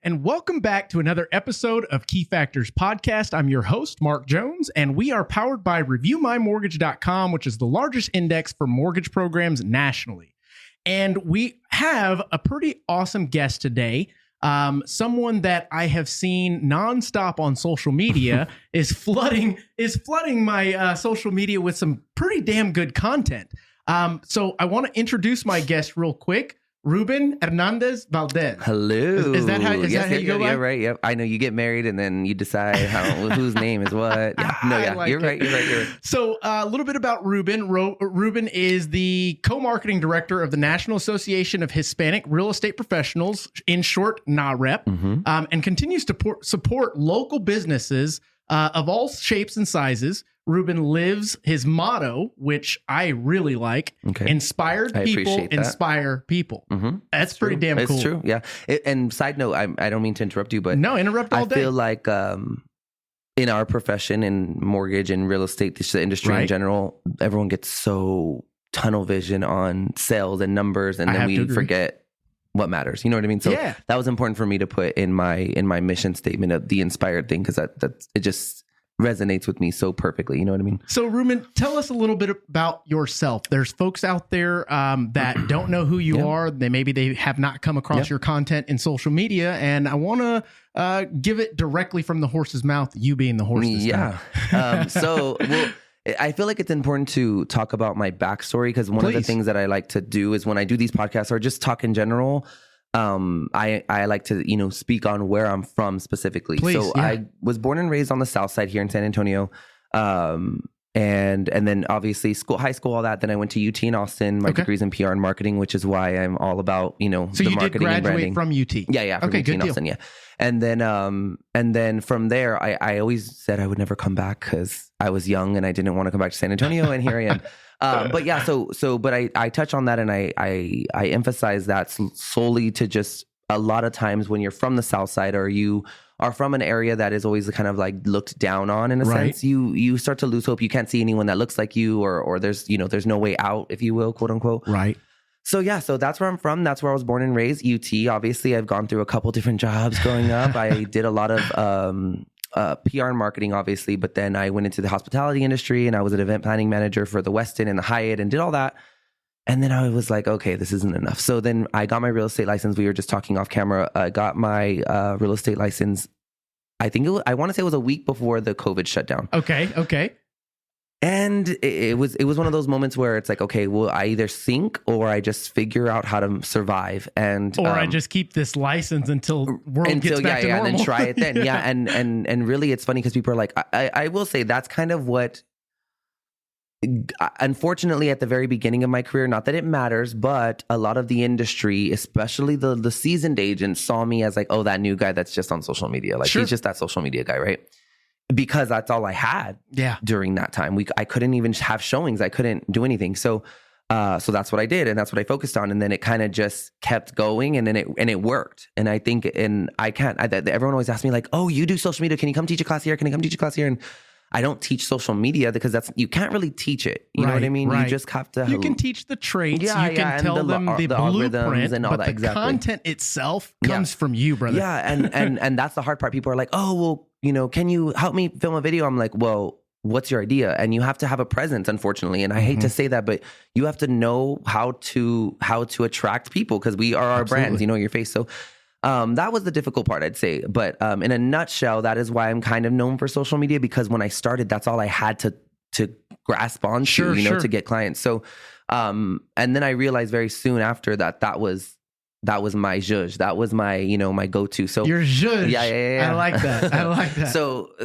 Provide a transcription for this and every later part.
and welcome back to another episode of Key Factors Podcast. I'm your host, Mark Jones, and we are powered by ReviewMyMortgage.com, which is the largest index for mortgage programs nationally. And we have a pretty awesome guest today. Someone that I have seen nonstop on social media is flooding my social media with some pretty damn good content. So I want to introduce my guest real quick. Ruben Hernandez Valdez. Hello. Is that how you go by? Yeah, right. Yep. I know you get married and then you decide whose name is what. Yeah. No, yeah. You're right. So a little bit about Ruben. Ruben is the co-marketing director of the National Association of Hispanic Real Estate Professionals, in short, NAREP, and continues to support local businesses of all shapes and sizes. Ruben lives his motto, which I really like. Okay. Inspired people inspire people. That's pretty damn cool. It's true. Yeah. And side note, I don't mean to interrupt you, but no, interrupt all day. I feel like in our profession, in mortgage and real estate, the industry in general, everyone gets so tunnel vision on sales and numbers, and then we forget what matters. You know what I mean? So that was important for me to put in my mission statement of the inspired thing, because it just resonates with me so perfectly. You know what I mean? So Ruben, tell us a little bit about yourself. There's folks out there that don't know who you are. They have not come across your content in social media. And I want to give it directly from the horse's mouth, you being the horse this time. I feel like it's important to talk about my backstory, because one of the things that I like to do is when I do these podcasts or just talk in general, I like to, speak on where I'm from specifically. I was born and raised on the South Side here in San Antonio. And then obviously high school, all that. Then I went to UT in Austin. My degree's in PR and marketing, which is why I'm all about, so the you marketing did graduate and branding. From UT? Yeah. From UT in Austin, yeah. And then from there, I always said I would never come back because I was young and I didn't want to come back to San Antonio, and here I am. But I touch on that, and I emphasize that solely to just a lot of times when you're from the South Side, or you are from an area that is always kind of like looked down on in a sense, you start to lose hope. You can't see anyone that looks like you, or there's no way out, if you will, quote unquote. Right. So that's where I'm from. That's where I was born and raised. UT. Obviously, I've gone through a couple different jobs growing up. I did a lot of PR and marketing, obviously, but then I went into the hospitality industry, and I was an event planning manager for the Westin and the Hyatt, and did all that. And then I was like, okay, this isn't enough. So then I got my real estate license. We were just talking off camera. I got my real estate license. I want to say it was a week before the COVID shutdown. Okay. And it was one of those moments where it's like, okay, well, I either sink or I just figure out how to survive, or I just keep this license until gets back to normal. And then try it then. And really, it's funny because people are like, I will say that's kind of what. Unfortunately, at the very beginning of my career, not that it matters, but a lot of the industry, especially the seasoned agents, saw me as like, oh, that new guy that's just on social media. Like, he's just that social media guy, right? Because that's all I had during that time. I couldn't even have showings. I couldn't do anything. So that's what I did, and that's what I focused on. And then it kind of just kept going, and then it worked. And I think, everyone always asks me like, oh, you do social media. Can you come teach a class here? Can you come teach a class here? And I don't teach social media because you can't really teach it. You know what I mean? You just have to. You can teach the traits. You can tell them the blueprint, and all but the content itself comes from you, brother. Yeah, and that's the hard part. People are like, oh, well, can you help me film a video? I'm like, well, what's your idea? And you have to have a presence, unfortunately. And I hate to say that, but you have to know how to attract people, because we are our brands. Your face. So. That was the difficult part, I'd say. But in a nutshell, that is why I'm kind of known for social media, because when I started, that's all I had to grasp onto, to get clients. So, and then I realized very soon after that was my zhuzh. That was my, my go-to. So your zhuzh. Yeah. I like that.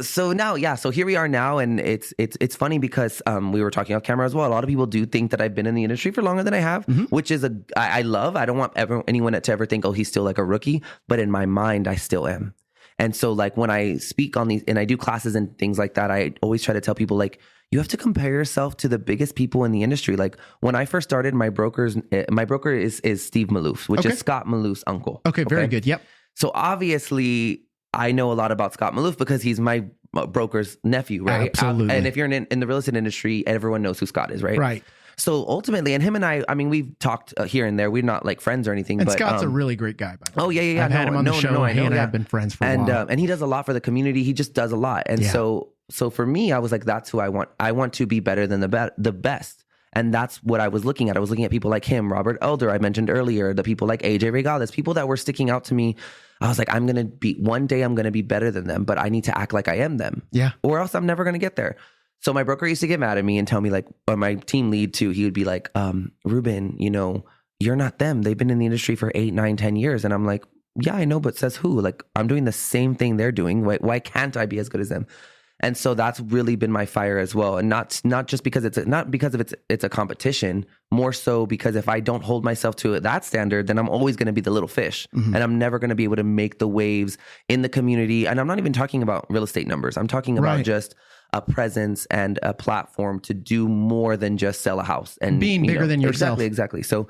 So now, so here we are now, and it's funny because we were talking off camera as well. A lot of people do think that I've been in the industry for longer than I have, which is I love. I don't want anyone to ever think, oh, he's still like a rookie, but in my mind, I still am. And so like when I speak on these and I do classes and things like that, I always try to tell people like, you have to compare yourself to the biggest people in the industry. Like when I first started, my broker is Steve Malouf, which is Scott Malouf's uncle. Okay, very good. Yep. So obviously I know a lot about Scott Malouf because he's my broker's nephew, right? Absolutely. And if you're in the real estate industry, everyone knows who Scott is, right? Right. So ultimately, and him and I mean, we've talked here and there. We're not like friends or anything. And but Scott's a really great guy, by the way. Oh yeah. I've had him on the show. I know. He and I have been friends for a while. And he does a lot for the community. He just does a lot. And so for me, I was like, that's who I want. I want to be better than the best. And that's what I was looking at. I was looking at people like him, Robert Elder, I mentioned earlier, the people like AJ Regales, people that were sticking out to me. I was like, one day I'm going to be better than them, but I need to act like I am them. Yeah. Or else I'm never going to get there. So my broker used to get mad at me and tell me like, or my team lead too, he would be like, Ruben, you're not them. They've been in the industry for 8, 9, 10 years. And I'm like, yeah, I know, but says who? Like, I'm doing the same thing they're doing. Why can't I be as good as them? And so that's really been my fire as well. And not just because it's a competition, more so because if I don't hold myself to that standard, then I'm always going to be the little fish. And I'm never going to be able to make the waves in the community. And I'm not even talking about real estate numbers. I'm talking about just a presence and a platform to do more than just sell a house and being bigger than yourself. Exactly. So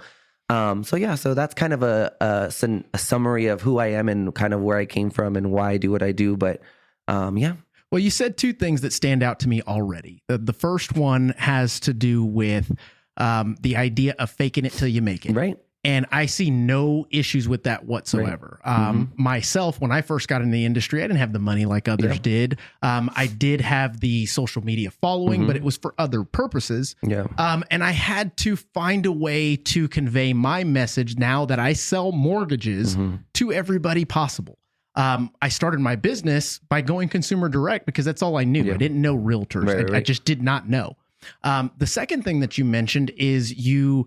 that's kind of a summary of who I am and kind of where I came from and why I do what I do. But Well, you said two things that stand out to me already. The first one has to do with the idea of faking it till you make it. Right. And I see no issues with that whatsoever. Right. Myself, when I first got in the industry, I didn't have the money like others did. I did have the social media following, but it was for other purposes. Yeah. And I had to find a way to convey my message now that I sell mortgages to everybody possible. I started my business by going consumer direct because that's all I knew. I didn't know realtors. I just did not know. The second thing that you mentioned is you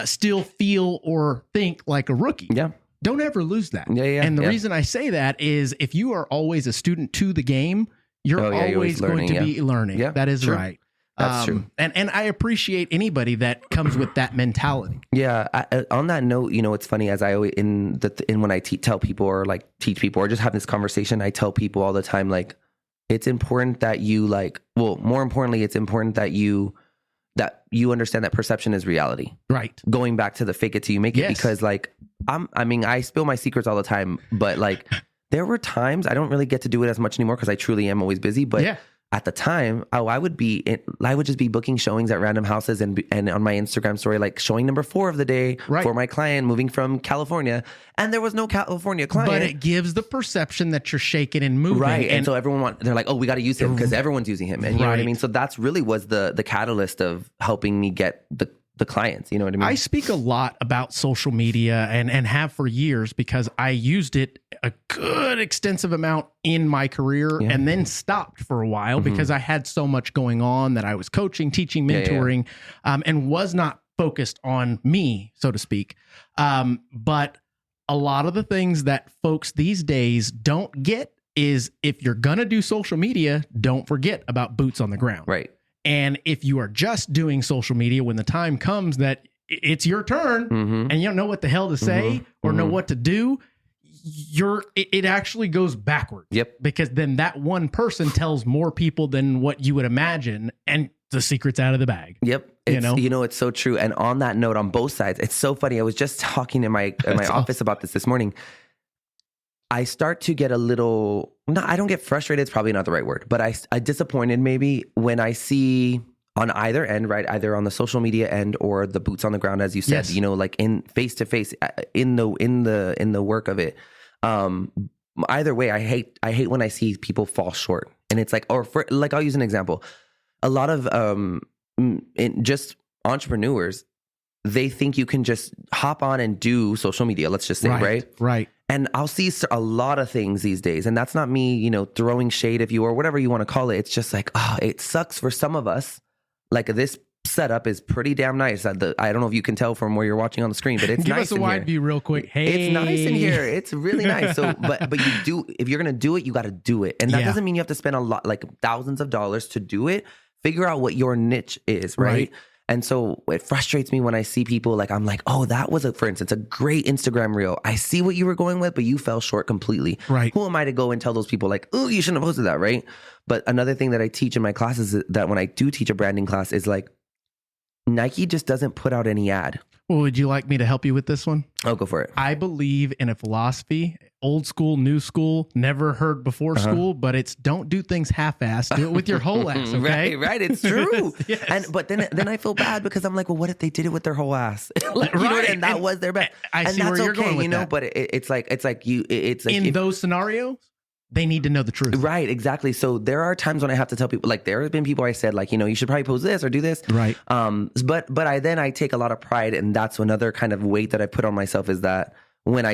still feel or think like a rookie. Yeah. Don't ever lose that. And the reason I say that is if you are always a student to the game, you're always going to be learning. Yeah, that is right. That's true. And I appreciate anybody that comes with that mentality. Yeah. On that note, it's funny as I always when I tell people or like teach people or just have this conversation, I tell people all the time, like, it's important that you more importantly, it's important that you understand that perception is reality. Right. Going back to the fake it till you make it, because like, I spill my secrets all the time, but like there were times I don't really get to do it as much anymore because I truly am always busy, but at the time, I would just be booking showings at random houses and on my Instagram story, like showing number 4 of the day for my client moving from California. And there was no California client. But it gives the perception that you're shaking and moving. Right. And so they're like, oh, we got to use him because everyone's using him. And you know what I mean? So that's really was the catalyst of helping me get the clients. You know what I mean? I speak a lot about social media and have for years because I used it a good extensive amount in my career and then stopped for a while because I had so much going on that I was coaching, teaching, mentoring, and was not focused on me, so to speak. But a lot of the things that folks these days don't get is if you're going to do social media, don't forget about boots on the ground. Right. And if you are just doing social media when the time comes that it's your turn and you don't know what the hell to say or know what to do, it actually goes backwards. Yep. Because then that one person tells more people than what you would imagine, and the secret's out of the bag. Yep. It's so true. And on that note, on both sides, it's so funny. I was just talking in my office about this morning. I start to get a little, I don't get frustrated. It's probably not the right word, but I disappointed maybe when I see on either end, right? Either on the social media end or the boots on the ground, as you said, like in face to face in the work of it. Either way, I hate when I see people fall short, and it's like, I'll use an example. A lot of, just entrepreneurs, they think you can just hop on and do social media. Let's just say, right? Right. And I'll see a lot of things these days. And that's not me, throwing shade at you or whatever you want to call it. It's just like, it sucks for some of us. Like this setup is pretty damn nice. I don't know if you can tell from where you're watching on the screen, but it's Give nice us a wide view real quick. Hey, it's nice in here. It's really nice. So, but if you're going to do it, you got to do it. And that doesn't mean you have to spend a lot, like thousands of dollars to do it. Figure out what your niche is, right? And so it frustrates me when I see people like, I'm like, oh, that was for instance, a great Instagram reel. I see what you were going with, but you fell short completely. Right. Who am I to go and tell those people like, oh, you shouldn't have posted that, right? But another thing that I teach in my classes that when I do teach a branding class is like, Nike just doesn't put out any ad. Well, would you like me to help you with this one? Oh, go for it. I believe in a philosophy, old school, new school, never heard before school, but it's don't do things half-assed. Do it with your whole ass, okay? Right. It's true. Yes. But then I feel bad because I'm like, well, what if they did it with their whole ass? Like, you know, Right. and that was their best. I see that's where you're going with that. But it's like in those scenarios, they need to know the truth. Right, exactly. So there are times when I have to tell people, like there have been people I said, like, you know, you should probably post this or do this. Right. But I take a lot of pride, and that's another kind of weight that I put on myself, is that when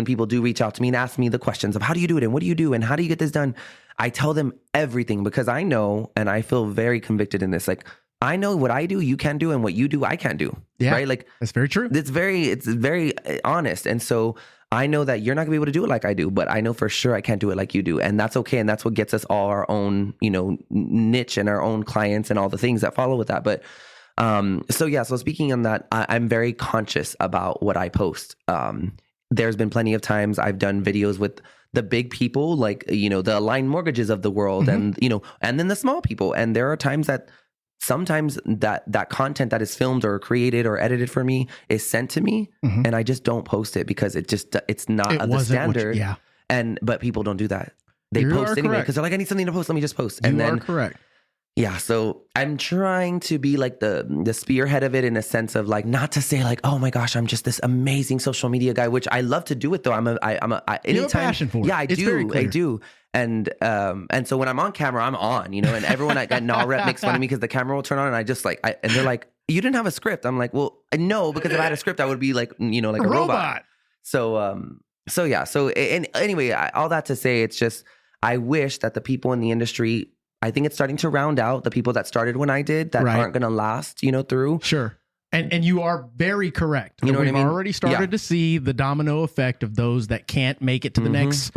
people do reach out to me and ask me the questions of how do you do it and what do you do and how do you get this done, I tell them everything, because I know, and I feel very convicted in this, like I know what I do, you can do, and what you do, I can't do. Yeah, right. Like that's very true. It's very honest. And so I know that you're not gonna be able to do it like I do, but I know for sure I can't do it like you do. And that's okay. And that's what gets us all our own, you know, niche and our own clients and all the things that follow with that. But so speaking on that, I'm very conscious about what I post. There's been plenty of times I've done videos with the big people, like, you know, the Aligned Mortgages of the world, and, you know, and then the small people. And there are times that sometimes that content that is filmed or created or edited for me is sent to me, and I just don't post it because it's not the standard. But people don't do that. They post anyway because they're like, I need something to post. Let me just post. And then, correct. Yeah. So I'm trying to be like the spearhead of it, in a sense of like, not to say like, oh my gosh, I'm just this amazing social media guy, which I love to do it though. You have a passion for it. Yeah, I do. And so when I'm on camera, I'm on, you know, and everyone at NAREP makes fun of me because the camera will turn on, and I just like, and they're like, you didn't have a script. I'm like, well, no, because if I had a script, I would be like, you know, like a robot. So yeah. So anyway, all that to say, it's just, I wish that the people in the industry, I think it's starting to round out the people that started when I did, that aren't going to last, you know, through. Sure. And you are very correct. You know what I mean? We've already started to see the domino effect of those that can't make it to the next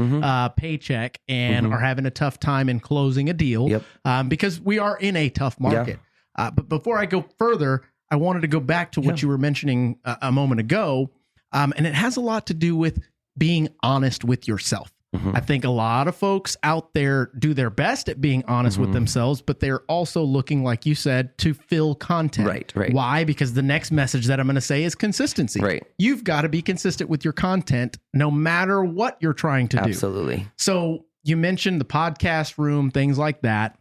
paycheck and are having a tough time in closing a deal, because we are in a tough market. But before I go further, I wanted to go back to what you were mentioning a moment ago, and it has a lot to do with being honest with yourself. I think a lot of folks out there do their best at being honest with themselves, but they're also looking, like you said, to fill content. Right. Why? Because the next message that I'm going to say is consistency. Right. You've got to be consistent with your content no matter what you're trying to do. Absolutely. So you mentioned the podcast room, things like that.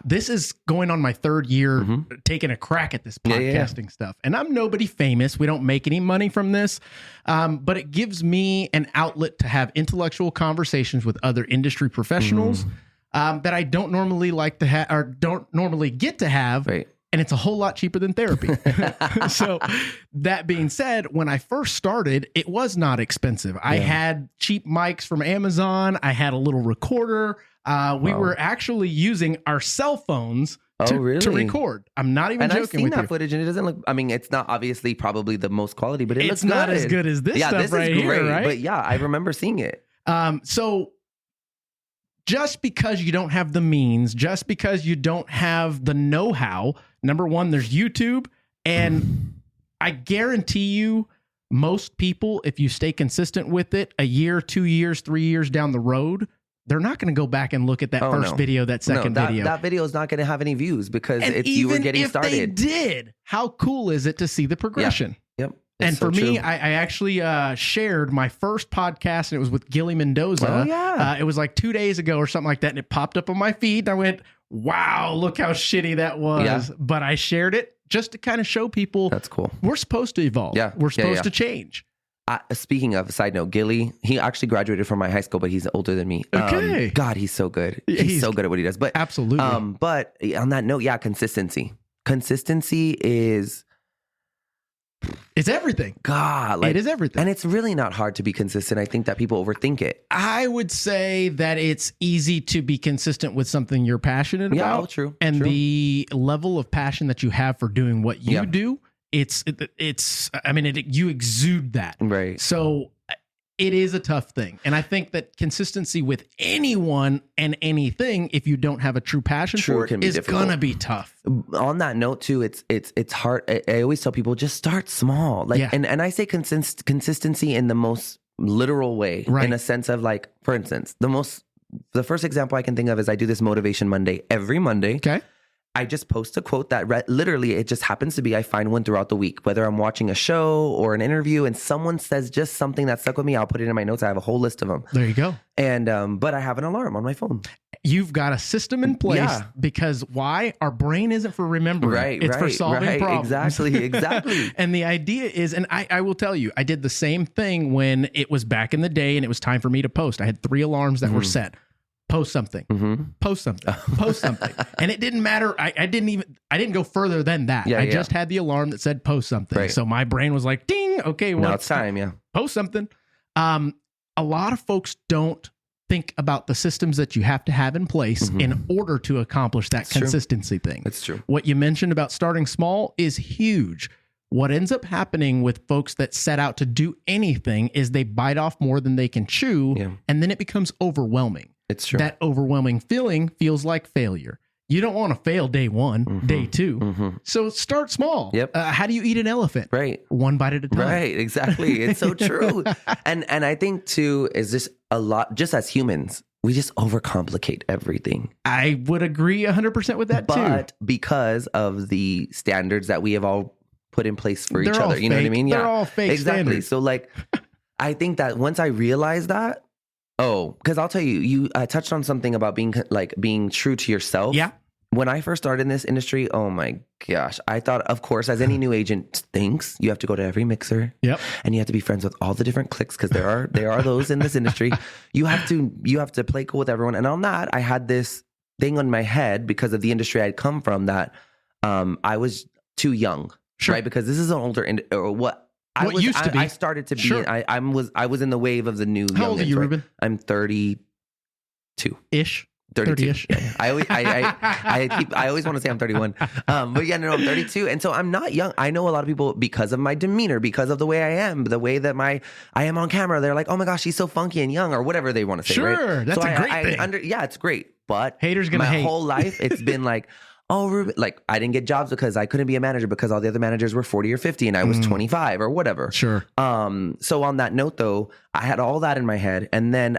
This is going on my third year taking a crack at this podcasting stuff. And I'm nobody famous. We don't make any money from this. But it gives me an outlet to have intellectual conversations with other industry professionals that I don't normally like to have, or don't normally get to have. Right. And it's a whole lot cheaper than therapy. So that being said, when I first started, it was not expensive. I had cheap mics from Amazon. I had a little recorder. We were actually using our cell phones to record. I'm not even joking with you. I've seen that footage, and it doesn't look, I mean, it's not obviously probably the most quality, but it's not as good as this stuff this right is great, here, right? But yeah, I remember seeing it. So just because you don't have the means, just because you don't have the know-how, number one, there's YouTube, and I guarantee you, most people, if you stay consistent with it, a year, 2 years, 3 years down the road, they're not going to go back and look at that first video, that second video. That video is not going to have any views because you were getting started. Even if they did, how cool is it to see the progression? Yep. And for me, I actually shared my first podcast, and it was with Gilly Mendoza. Oh, yeah. It was like 2 days ago or something like that, and it popped up on my feed, and I went, wow, look how shitty that was. Yeah. But I shared it just to kind of show people that's cool. We're supposed to evolve. Yeah. We're supposed to change. Speaking of, side note, Gilly, he actually graduated from my high school, but he's older than me. Okay. God, he's so good. He's so good at what he does. But absolutely. But on that note, consistency. Consistency is... It's everything. God, it is everything. And it's really not hard to be consistent. I think that people overthink it. I would say that it's easy to be consistent with something you're passionate about. Yeah, true. And the level of passion that you have for doing what you do, you exude that. Right. So it is a tough thing. And I think that consistency with anyone and anything, if you don't have a true passion for it, is going to be tough. On that note too, it's hard. I always tell people, just start small. And I say consistency in the most literal way, in a sense of like, for instance, the first example I can think of is I do this Motivation Monday every Monday. Okay. I just post a quote that literally it just happens to be, I find one throughout the week, whether I'm watching a show or an interview and someone says just something that stuck with me, I'll put it in my notes. I have a whole list of them. There you go. And, but I have an alarm on my phone. You've got a system in place because why? Our brain isn't for remembering. It's for solving problems. Exactly. And the idea is, and I will tell you, I did the same thing when it was back in the day and it was time for me to post. I had 3 alarms that were set. Post something, post something, post something. And it didn't matter. I didn't go further than that. I just had the alarm that said post something. Right. So my brain was like, ding, okay, well, now it's time. Yeah. Post something. A lot of folks don't think about the systems that you have to have in place in order to accomplish that consistency thing. That's true. What you mentioned about starting small is huge. What ends up happening with folks that set out to do anything is they bite off more than they can chew, and then it becomes overwhelming. It's true. That overwhelming feeling feels like failure. You don't want to fail day 1, day 2. So start small. Yep. How do you eat an elephant? Right. 1 bite at a time. Right. Exactly. It's so true. And I think too, is just a lot, just as humans, we just overcomplicate everything. I would agree 100% with that too. But because of the standards that we have all put in place for each other, you know what I mean? They're all fake exactly. standards. So like, I think that once I realized that, because I'll tell you, you touched on something about being true to yourself. Yeah. When I first started in this industry, oh my gosh, I thought, of course, as any new agent thinks, you have to go to every mixer. Yep. And you have to be friends with all the different cliques because there are those in this industry. You have to play cool with everyone. And on that, I had this thing on my head because of the industry I'd come from that I was too young, right? Because this is an older I used to be. I started to be. I was in the wave of the new. How old are you, Ruben? I'm 32 ish. 32-ish. Yeah. I always want to say I'm 31. But yeah, no, I'm 32. And so I'm not young. I know a lot of people because of my demeanor, because of the way I am, the way that I am on camera. They're like, oh my gosh, she's so funky and young or whatever they want to say. Sure. Right? That's a great thing. Yeah, it's great. But haters gonna hate. My whole life, it's been like, oh, Ruben, like I didn't get jobs because I couldn't be a manager because all the other managers were 40 or 50 and I was 25 or whatever. Sure. So on that note though, I had all that in my head. And then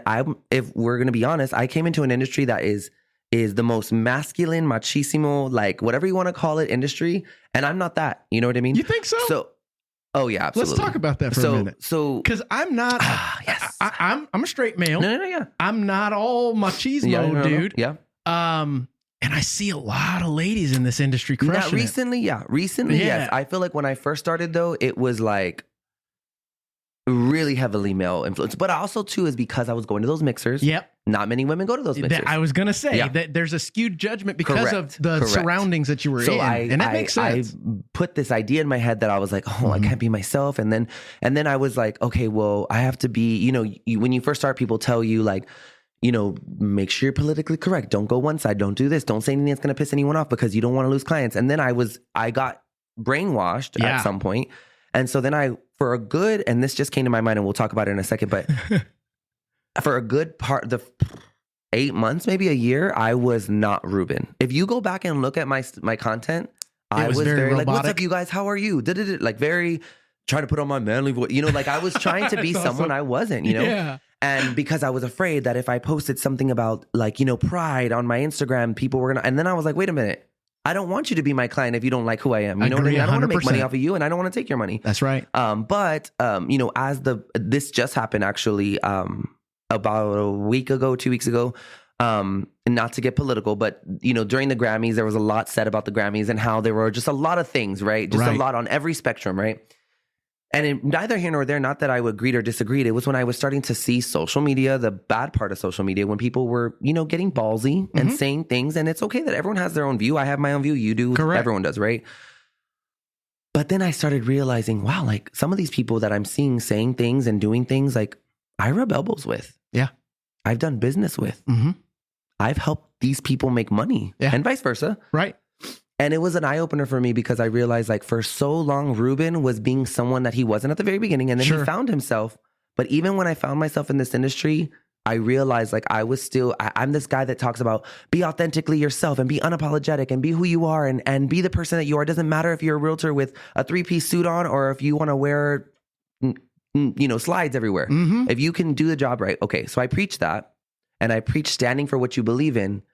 if we're going to be honest, I came into an industry that is the most masculine, machismo, like whatever you want to call it industry. And I'm not that, you know what I mean? You think so? Oh yeah, absolutely. Let's talk about that for a minute. So, because I'm not, yes, I'm a straight male. No, yeah. I'm not all machismo, dude. Yeah. And I see a lot of ladies in this industry crushing recently, yes. I feel like when I first started though, it was like really heavily male influence. But also too is because I was going to those mixers. Yep. Not many women go to those mixers. I was going to say that there's a skewed judgment because of the surroundings that you were in. And that makes sense. I put this idea in my head that I was like, I can't be myself. And then I was like, okay, well, I have to be, when you first start, people tell you like, make sure you're politically correct. Don't go one side. Don't do this. Don't say anything that's going to piss anyone off because you don't want to lose clients. And then I got brainwashed at some point. And so then and this just came to my mind and we'll talk about it in a second, but for a good part, the 8 months, maybe a year, I was not Ruben. If you go back and look at my content, I was very like, what's up, you guys? How are you? Like very trying to put on my manly voice, like I was trying to be someone I wasn't, Yeah. And because I was afraid that if I posted something about like, pride on my Instagram, people were and then I was like, wait a minute. I don't want you to be my client if you don't like who I am. You know what I mean? I don't want to make money off of you and I don't want to take your money. That's right. But as this just happened actually about a week ago, 2 weeks ago, not to get political, but during the Grammys, there was a lot said about the Grammys and how there were just a lot of things, right? Just a lot on every spectrum, right? And neither here nor there, not that I agreed or disagreed. It was when I was starting to see social media, the bad part of social media, when people were, getting ballsy and saying things. And it's okay that everyone has their own view. I have my own view. You do. Correct. Everyone does, right? But then I started realizing, wow, like some of these people that I'm seeing saying things and doing things like I rub elbows with. Yeah. I've done business with. I've helped these people make money and vice versa. Right. And it was an eye-opener for me because I realized like for so long, Ruben was being someone that he wasn't at the very beginning. And then he found himself. But even when I found myself in this industry, I realized like I was still, I'm this guy that talks about be authentically yourself and be unapologetic and be who you are and be the person that you are. It doesn't matter if you're a realtor with a 3-piece suit on or if you want to wear, slides everywhere. If you can do the job right. Okay. So I preach that and I preach standing for what you believe in.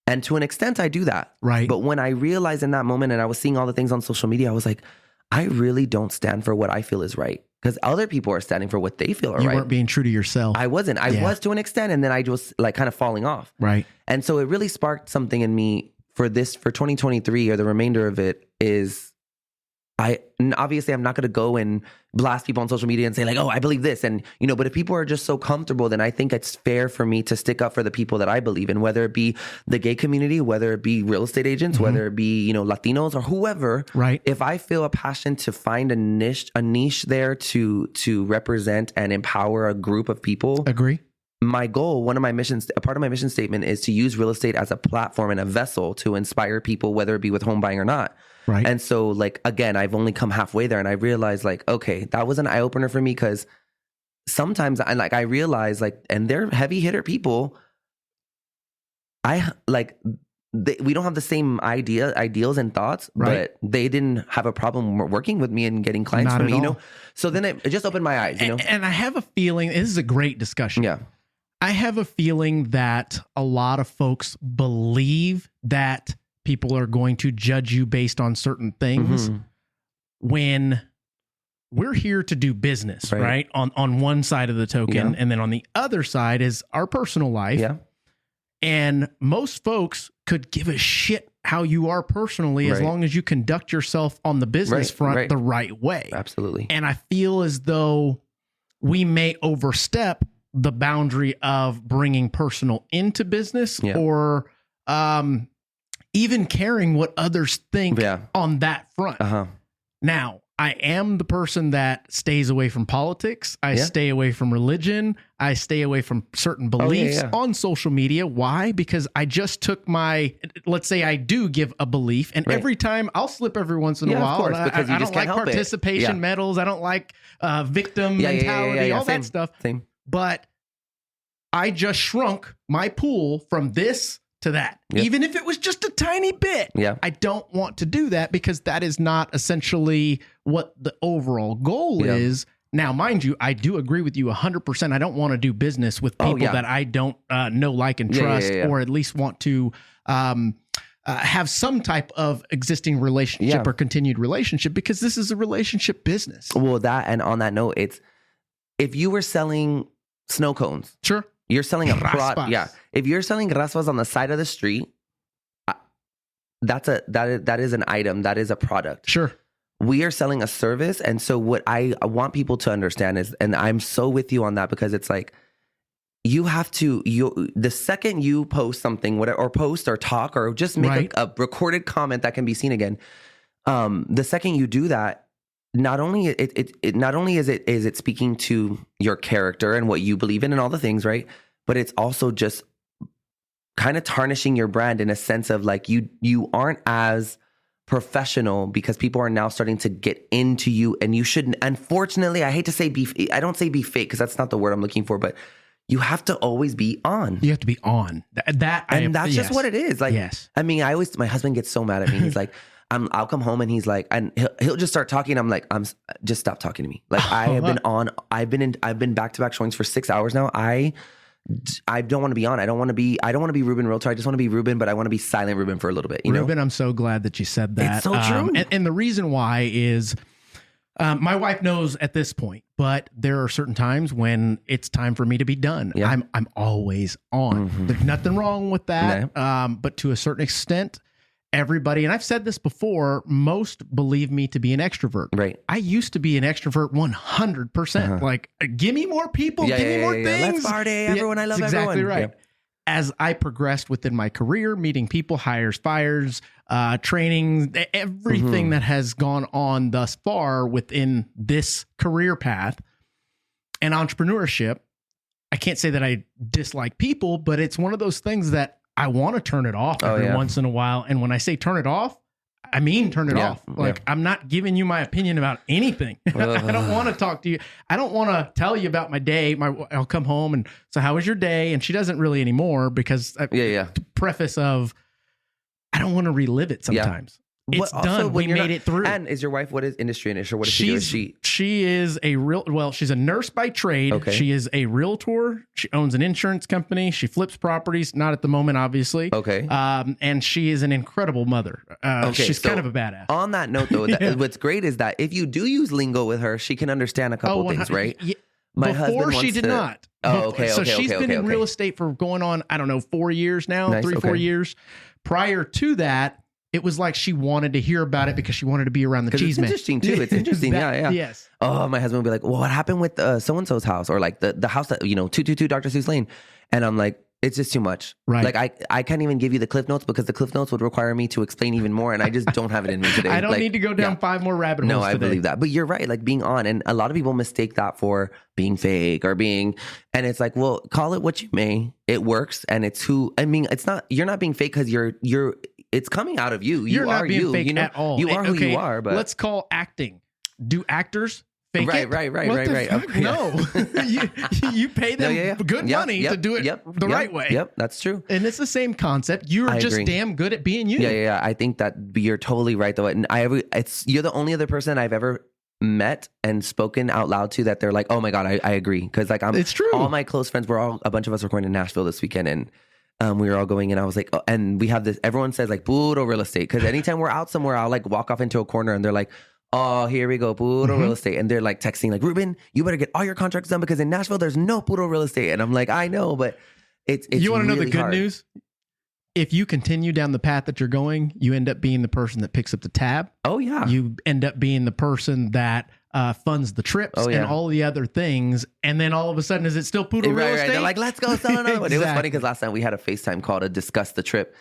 And to an extent, I do that. Right. But when I realized in that moment and I was seeing all the things on social media, I was like, I really don't stand for what I feel is right. Because other people are standing for what they feel are right. You weren't being true to yourself. I wasn't. I was to an extent. And then I was like kind of falling off. Right. And so it really sparked something in me for 2023 or the remainder of it is obviously I'm not going to go and blast people on social media and say like, oh, I believe this. And, but if people are just so comfortable, then I think it's fair for me to stick up for the people that I believe in, whether it be the gay community, whether it be real estate agents, whether it be, Latinos or whoever. Right. If I feel a passion to find a niche there to represent and empower a group of people. Agree. My goal, a part of my mission statement is to use real estate as a platform and a vessel to inspire people, whether it be with home buying or not. Right. And so like, again, I've only come halfway there and I realized like, okay, that was an eye opener for me because sometimes I realize like, and they're heavy hitter people. We don't have the same ideals and thoughts, right. but they didn't have a problem working with me and getting clients Not from me, all. So then it just opened my eyes, And I have a feeling, this is a great discussion. Yeah. I have a feeling that a lot of folks believe that people are going to judge you based on certain things when we're here to do business, right? On one side of the token. And then on the other side is our personal life. Yeah. And most folks could give a shit how you are personally as long as you conduct yourself on the business front the right way. Absolutely. And I feel as though we may overstep the boundary of bringing personal into business or even caring what others think on that front. Now, I am the person that stays away from politics. I stay away from religion. I stay away from certain beliefs on social media. Why? Because I just took let's say I do give a belief, and every time I'll slip every once in a while. Of course, because I don't like participation medals. I don't like victim mentality, all that stuff. Same. But I just shrunk my pool from this to that. Even if it was just a tiny bit. I don't want to do that because that is not essentially what the overall goal is. Now, mind you, I do agree with you 100%. I don't want to do business with people that I don't know, like, and trust, or at least want to have some type of existing relationship or continued relationship, because this is a relationship business. Well, and on that note, it's if you were selling snow cones. Sure. You're selling a product. Yeah. If you're selling raspas on the side of the street, that is an item. That is a product. Sure. We are selling a service. And so what I want people to understand is, and I'm so with you on that, because it's like, the second you post something, whatever, or post or talk, or just make a recorded comment that can be seen again. The second you do that, not only is it speaking to your character and what you believe in and all the things, right? But it's also just kind of tarnishing your brand in a sense of like you aren't as professional, because people are now starting to get into you, and you shouldn't. Unfortunately, I hate to say I don't say be fake, because that's not the word I'm looking for, but you have to always be on. You have to be on. That's just what it is. Like, I mean, my husband gets so mad at me. He's like, I'll come home and he's like, and he'll just start talking. I'm like, just stop talking to me. Like, I have been on. I've been back-to-back showings for 6 hours now. I don't want to be on. I don't want to be RuebenRealtor. I just want to be Ruben, but I want to be silent Ruben for a little bit. Ruben, I'm so glad that you said that. It's so true. And the reason why is, my wife knows at this point, but there are certain times when it's time for me to be done. Yeah. I'm always on. There's nothing wrong with that. No. But to a certain extent, everybody, and I've said this before, most believe me to be an extrovert. Right. I used to be an extrovert 100%. Like, give me more people, give me more things. Let's party, everyone. I love everyone. Exactly right. Yeah. As I progressed within my career, meeting people, hires, fires, training, everything that has gone on thus far within this career path and entrepreneurship, I can't say that I dislike people, but it's one of those things that I want to turn it off every once in a while. And when I say turn it off, I mean turn it off. Like, I'm not giving you my opinion about anything. I don't want to talk to you. I don't want to tell you about my day. I'll come home and so how was your day? And she doesn't really anymore, because preface of, I don't want to relive it sometimes. It's done. We made it through. And is your wife, what is industry in it? Or what does she do? She is she's a nurse by trade. Okay. She is a realtor. She owns an insurance company. She flips properties, not at the moment, obviously. Okay. And she is an incredible mother. She's kind of a badass. On that note, though, what's great is that if you do use lingo with her, she can understand a couple things, right? Yeah. My Before husband she did not. Oh, okay. So she's been in real estate for going on, I don't know, 4 years now, Nice, 4 years. Prior to that, it was like she wanted to hear about it because she wanted to be around the cheese man. It's interesting too. It's interesting. Yeah. Yes. Oh, my husband would be like, well, what happened with so-and-so's house? Or like the house that, 222 Dr. Seuss Lane. And I'm like, it's just too much. Right. Like I can't even give you the Cliff Notes because the Cliff Notes would require me to explain even more. And I just don't have it in me today. I don't need to go down 5 more rabbit holes. No, I believe that. But you're right. Like being on. And a lot of people mistake that for being fake or and it's like, well, call it what you may. It works. And it's it's not, you're not being fake because it's coming out of you. You're not being fake at all. You are who you are. But let's call acting. Do actors fake it? Right. No, you pay them good money to do it the right way. Yep, that's true. And it's the same concept. You're just damn good at being you. Yeah. I think that you're totally right though. And you're the only other person I've ever met and spoken out loud to that they're like, oh my God, I agree. Because like it's true. All my close friends, a bunch of us were going to Nashville this weekend and we were all going and I was like, oh, and we have this, everyone says like, puro real estate. Cause anytime we're out somewhere, I'll like walk off into a corner and they're like, oh, here we go, puro real estate. And they're like texting like, Ruben, you better get all your contracts done because in Nashville, there's no puro real estate. And I'm like, I know, but it's you want to really know the good hard. news? If you continue down the path that you're going, you end up being the person that picks up the tab. Oh yeah. You end up being the person that funds the trips and all the other things. And then all of a sudden, is it still puro real estate? They're like, let's go sell another one. It was funny because last night we had a FaceTime call to discuss the trip.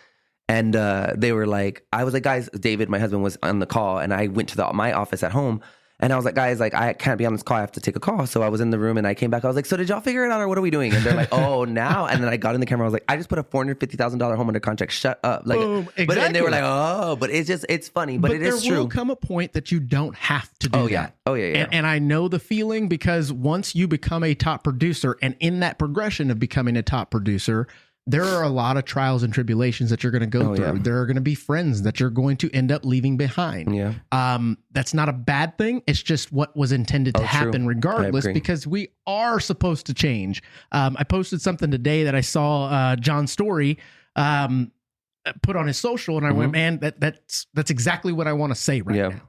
And they were like, I was like, guys, David, my husband was on the call and I went to my office at home. And I was like, guys, like, I can't be on this call. I have to take a call. So I was in the room and I came back. I was like, so did y'all figure it out or what are we doing? And they're like, oh, now. And then I got in the camera. I was like, I just put a $450,000 home under contract. Shut up. Like, boom, exactly. But then they were like, oh, but it's funny. But it is true. There will come a point that you don't have to do that. Oh, yeah. And I know the feeling because once you become a top producer and in that progression of becoming a top producer, there are a lot of trials and tribulations that you're going to go through. Yeah. There are going to be friends that you're going to end up leaving behind. Yeah. That's not a bad thing. It's just what was intended to happen regardless because we are supposed to change. I posted something today that I saw John Story put on his social and I went, man, that's exactly what I want to say right now.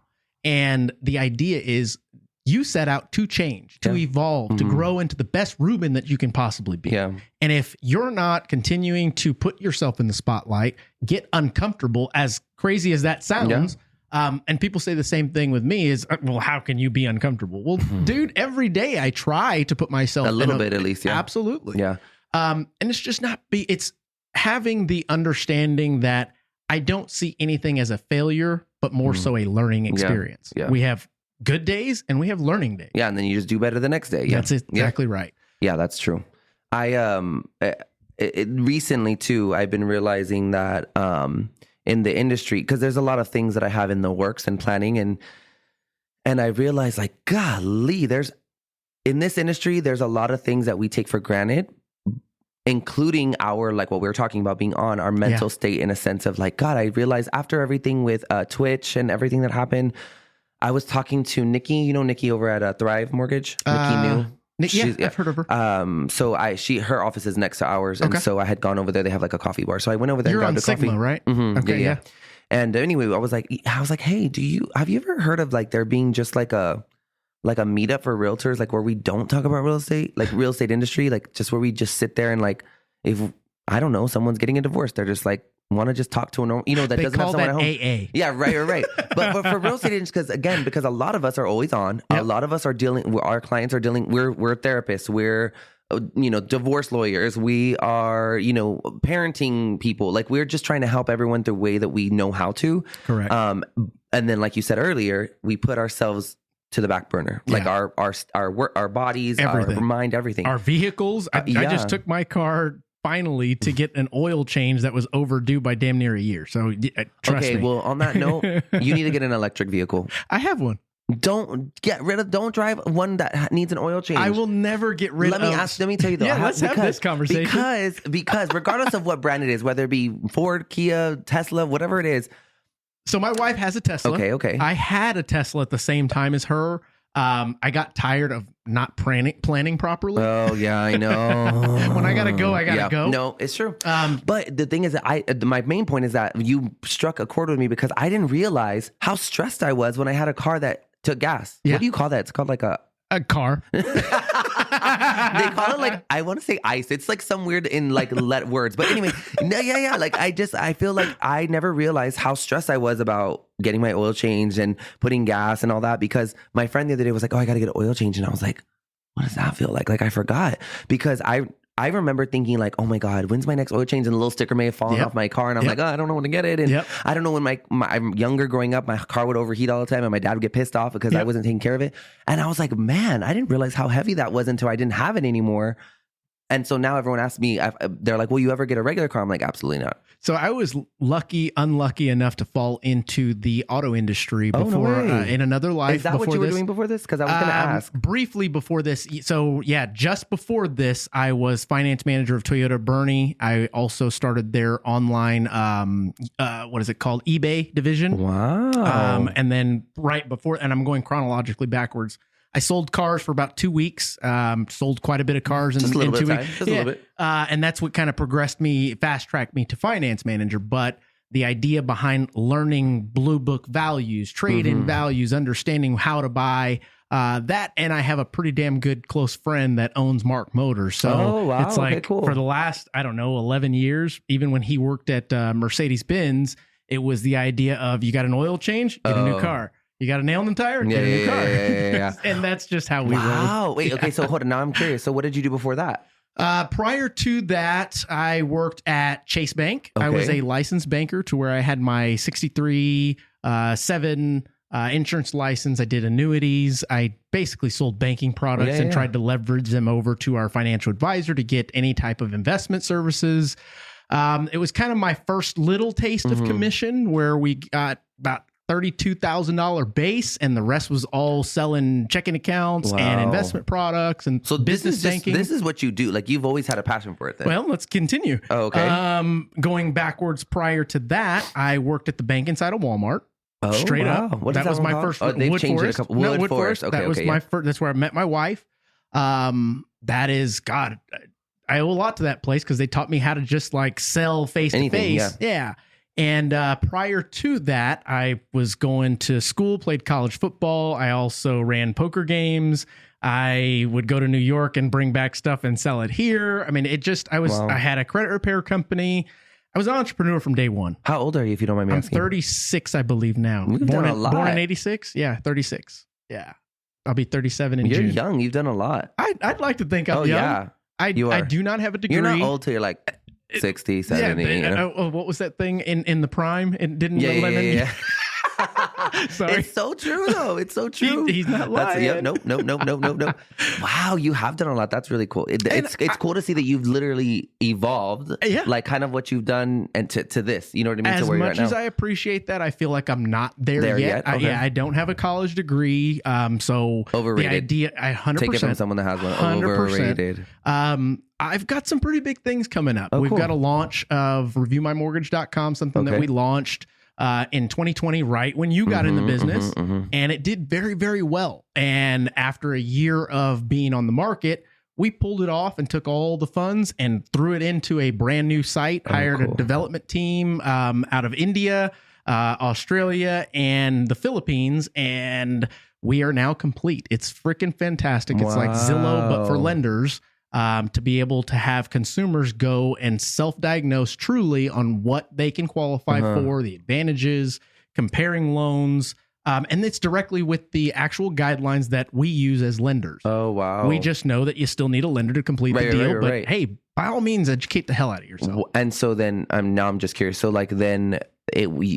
And the idea is you set out to change, to evolve, to grow into the best Ruben that you can possibly be. Yeah. And if you're not continuing to put yourself in the spotlight, get uncomfortable, as crazy as that sounds, and people say the same thing with me is, well, how can you be uncomfortable? Well, dude, every day I try to put myself a little bit at least. Yeah. Absolutely. Yeah. And it's just it's having the understanding that I don't see anything as a failure, but more so a learning experience. Yeah. We have good days and we have learning days. Yeah, and then you just do better the next day. Yeah. That's exactly right. Yeah, that's true. I recently too, I've been realizing that in the industry, because there's a lot of things that I have in the works and planning, and I realized like, golly, in this industry, there's a lot of things that we take for granted, including our, like what we were talking about, being on our mental state, in a sense of like, God, I realized after everything with Twitch and everything that happened, I was talking to Nikki, you know Nikki over at Thrive Mortgage. Nikki New. I've heard of her. So her office is next to ours, and so I had gone over there. They have like a coffee bar, so I went over there. You're and grabbed on a coffee. Sigma, right? Mm-hmm. Okay, yeah. And anyway, I was like, hey, have you ever heard of like there being just like a meetup for realtors, like where we don't talk about real estate, like real estate industry, like just where we just sit there and like, if I don't know, someone's getting a divorce, they're just like, want to just talk to a normal, that they doesn't have someone at home. AA. Yeah, right. but for real estate agents, because a lot of us are always on, a lot of us are dealing, our clients are dealing, we're therapists, we're, divorce lawyers, we are, parenting people. Like we're just trying to help everyone the way that we know how to. Correct. And then, like you said earlier, we put ourselves to the back burner, like our bodies, everything. Our mind, everything, our vehicles. I just took my car finally to get an oil change that was overdue by damn near a year. So trust me. Well, on that note, you need to get an electric vehicle. I have one. Don't drive one that needs an oil change. I will never get rid of. Let me tell you though. Let's have this conversation. Because regardless of what brand it is, whether it be Ford, Kia, Tesla, whatever it is, So my wife has a Tesla. Okay. I had a Tesla at the same time as her. I got tired of not planning properly. Oh yeah, I know. When I gotta go. No, it's true. But the thing is that my main point is that you struck a chord with me because I didn't realize how stressed I was when I had a car that took gas. Yeah. What do you call that? It's called like a car. They call it like, I want to say ice. It's like some weird in like words. But anyway, no, yeah. Like I feel like I never realized how stressed I was about getting my oil changed and putting gas and all that, because my friend the other day was like, oh, I got to get an oil change. And I was like, what does that feel like? Like I forgot, because I remember thinking like, oh my God, when's my next oil change? And the little sticker may have fallen off my car. And I'm like, oh, I don't know when to get it. And I don't know when I'm younger growing up, my car would overheat all the time and my dad would get pissed off because I wasn't taking care of it. And I was like, man, I didn't realize how heavy that was until I didn't have it anymore. And so now everyone asks me, they're like, will you ever get a regular car? I'm like, absolutely not. So I was unlucky enough to fall into the auto industry before in another life. Is that what you were doing before this? Because I was going to ask. Briefly before this. So yeah, just before this, I was finance manager of Toyota Bernie. I also started their online, what is it called? eBay division. Wow. And then right before, and I'm going chronologically backwards, I sold cars for about 2 weeks. Sold quite a bit of cars in 2 weeks. Just a little bit. And that's what kind of fast tracked me to finance manager. But the idea behind learning blue book values, trade-in values, understanding how to buy that. And I have a pretty damn good close friend that owns Mark Motors. So it's like for the last, 11 years, even when he worked at Mercedes-Benz, it was the idea of you got an oil change, get a new car. You got a nail in the tire? Get a new car. Yeah. And that's just how we roll. Wow. Wait, okay. So hold on. Now I'm curious. So what did you do before that? Prior to that, I worked at Chase Bank. I was a licensed banker to where I had my 63-7 insurance license. I did annuities. I basically sold banking products and tried to leverage them over to our financial advisor to get any type of investment services. It was kind of my first little taste of commission, where we got about $32,000 base, and the rest was all selling checking accounts and investment products and business banking. This is what you do. Like, you've always had a passion for it then. Well, let's continue. Oh, okay. Going backwards, prior to that, I worked at the bank inside of Walmart. Oh, straight up. What that was my first. They've changed it a couple. Wood Forest. Okay, that was my first. That's where I met my wife. That is, God, I owe a lot to that place because they taught me how to just like sell face to face. Yeah. And prior to that, I was going to school, played college football. I also ran poker games. I would go to New York and bring back stuff and sell it here. I mean, I had a credit repair company. I was an entrepreneur from day one. How old are you, if you don't mind me asking? I'm 36, I believe now. You've done a lot. Born in 86? Yeah, 36. Yeah. I'll be 37 in June. You're young. You've done a lot. I'd like to think I'm young. Yeah. I do not have a degree. You're not old till you're like 60, 70. What was that thing in the prime? It didn't Yeah. Sorry. It's so true, though. It's so true. He's not lying. Nope. Wow, you have done a lot. That's really cool. It's cool to see that you've literally evolved, like kind of what you've done and to this. You know what I mean? As to where much you're at now. as I appreciate that, I feel like I'm not there yet. Okay. I don't have a college degree. So overrated. The idea, 100%. Take it from someone that has one. 100%. Overrated. I've got some pretty big things coming up. We've got a launch of ReviewMyMortgage.com, something that we launched in 2020, right when you got in the business, and it did very, very well. And after a year of being on the market, we pulled it off and took all the funds and threw it into a brand new site, hired a development team out of India, Australia, and the Philippines, and we are now complete. It's freaking fantastic. It's like Zillow, but for lenders. To be able to have consumers go and self-diagnose truly on what they can qualify for, the advantages, comparing loans, and it's directly with the actual guidelines that we use as lenders. Oh, wow. We just know that you still need a lender to complete the deal, but hey, by all means, educate the hell out of yourself. And so then, I'm just curious. So like then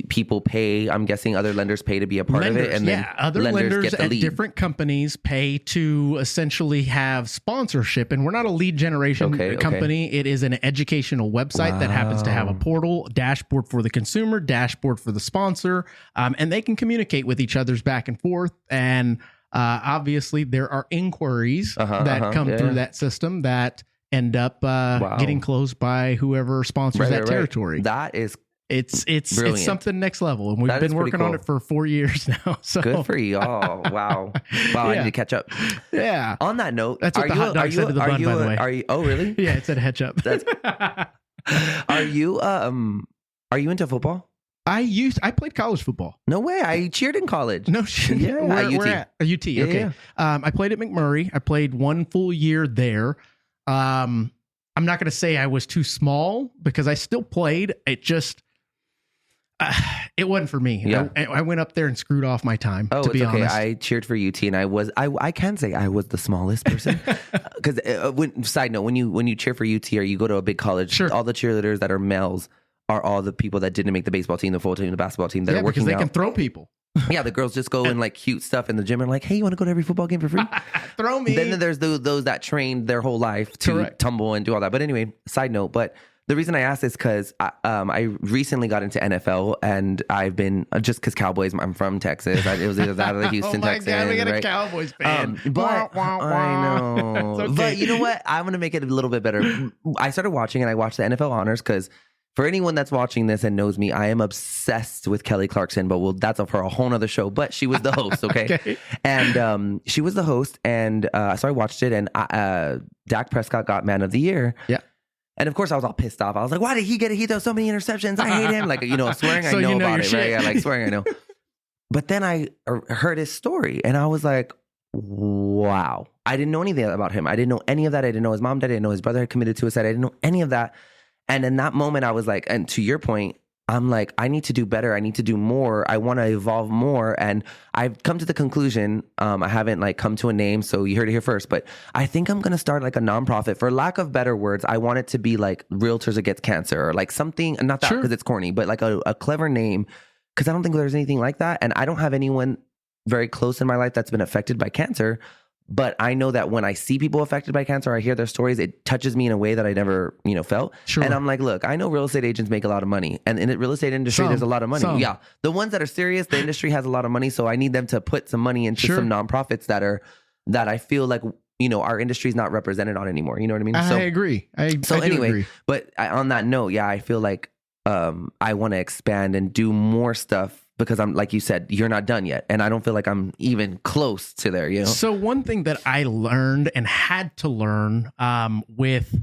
people pay, I'm guessing other lenders pay to be a part of it. And then other lenders at different companies pay to essentially have sponsorship. And we're not a lead generation company. It is an educational website that happens to have a portal, dashboard for the consumer, dashboard for the sponsor. And they can communicate with each other's back and forth. And obviously there are inquiries that come through that system that end up getting closed by whoever sponsors that territory. That is It's Brilliant. something next level, and we've That is been pretty working on cool. it for 4 years now. So Good for you. Oh, wow. I need to catch up. Yeah. On that note, That's what the hot dog said to the bun, by the way. Are you? Oh, really? Yeah, it said catch up. Are you into football? I played college football. No way. I cheered in college. No shit. Yeah, Where at UT. at? UT. Yeah, Okay. yeah. I played at McMurray. I played 1 full year there. I'm not going to say I was too small because I still played. It just, it wasn't for me. Yeah. I went up there and screwed off my time. Oh, to be it's okay. honest. I cheered for UT, and I can say I was the smallest person. Because side note, when you cheer for UT or you go to a big college, Sure. all the cheerleaders that are males are all the people that didn't make the baseball team, the football team, the basketball team that are working because they out. can throw people. Yeah, the girls just go in like cute stuff in the gym and like, hey, you want to go to every football game for free? Throw me. Then there's those that trained their whole life to Correct. tumble and do all that. But anyway, side note. But the reason I asked is because I recently got into NFL, and I've been just because Cowboys. I'm from Texas. It was out of the Houston, oh my Texans. God, we got right? a Cowboys fan. But I know. It's okay. But you know what? I'm gonna make it a little bit better. I started watching, and I watched the NFL Honors because. For anyone that's watching this and knows me, I am obsessed with Kelly Clarkson, but that's for a whole nother show. But she was the host, okay? Okay. And she was the host, and so I watched it, and Dak Prescott got Man of the Year. Yeah. And of course, I was all pissed off. I was like, why did he get it? He throws so many interceptions. I hate him. Like, swearing So I know you know about your it, shit. right? Yeah, like swearing I know. But then I heard his story, and I was like, wow. I didn't know anything about him. I didn't know any of that. I didn't know his mom died. I didn't know his brother had committed suicide. I didn't know any of that. And in that moment, I was like, and to your point, I'm like, I need to do better. I need to do more. I want to evolve more. And I've come to the conclusion, I haven't like come to a name, so you heard it here first, but I think I'm going to start like a nonprofit. For lack of better words, I want it to be like Realtors Against Cancer, or like something, not that because it's corny, but like a clever name, because I don't think there's anything like that. And I don't have anyone very close in my life that's been affected by cancer. But I know that when I see people affected by cancer, I hear their stories, it touches me in a way that I never, felt. Sure. And I'm like, look, I know real estate agents make a lot of money. And in the real estate industry, there's a lot of money. Yeah. The ones that are serious, the industry has a lot of money. So I need them to put some money into some nonprofits that I feel like, our industry is not represented on anymore. You know what I mean? I agree. I do agree. But on that note, I feel like I want to expand and do more stuff. Because I'm, like you said, you're not done yet. And I don't feel like I'm even close to there, So one thing that I learned and had to learn with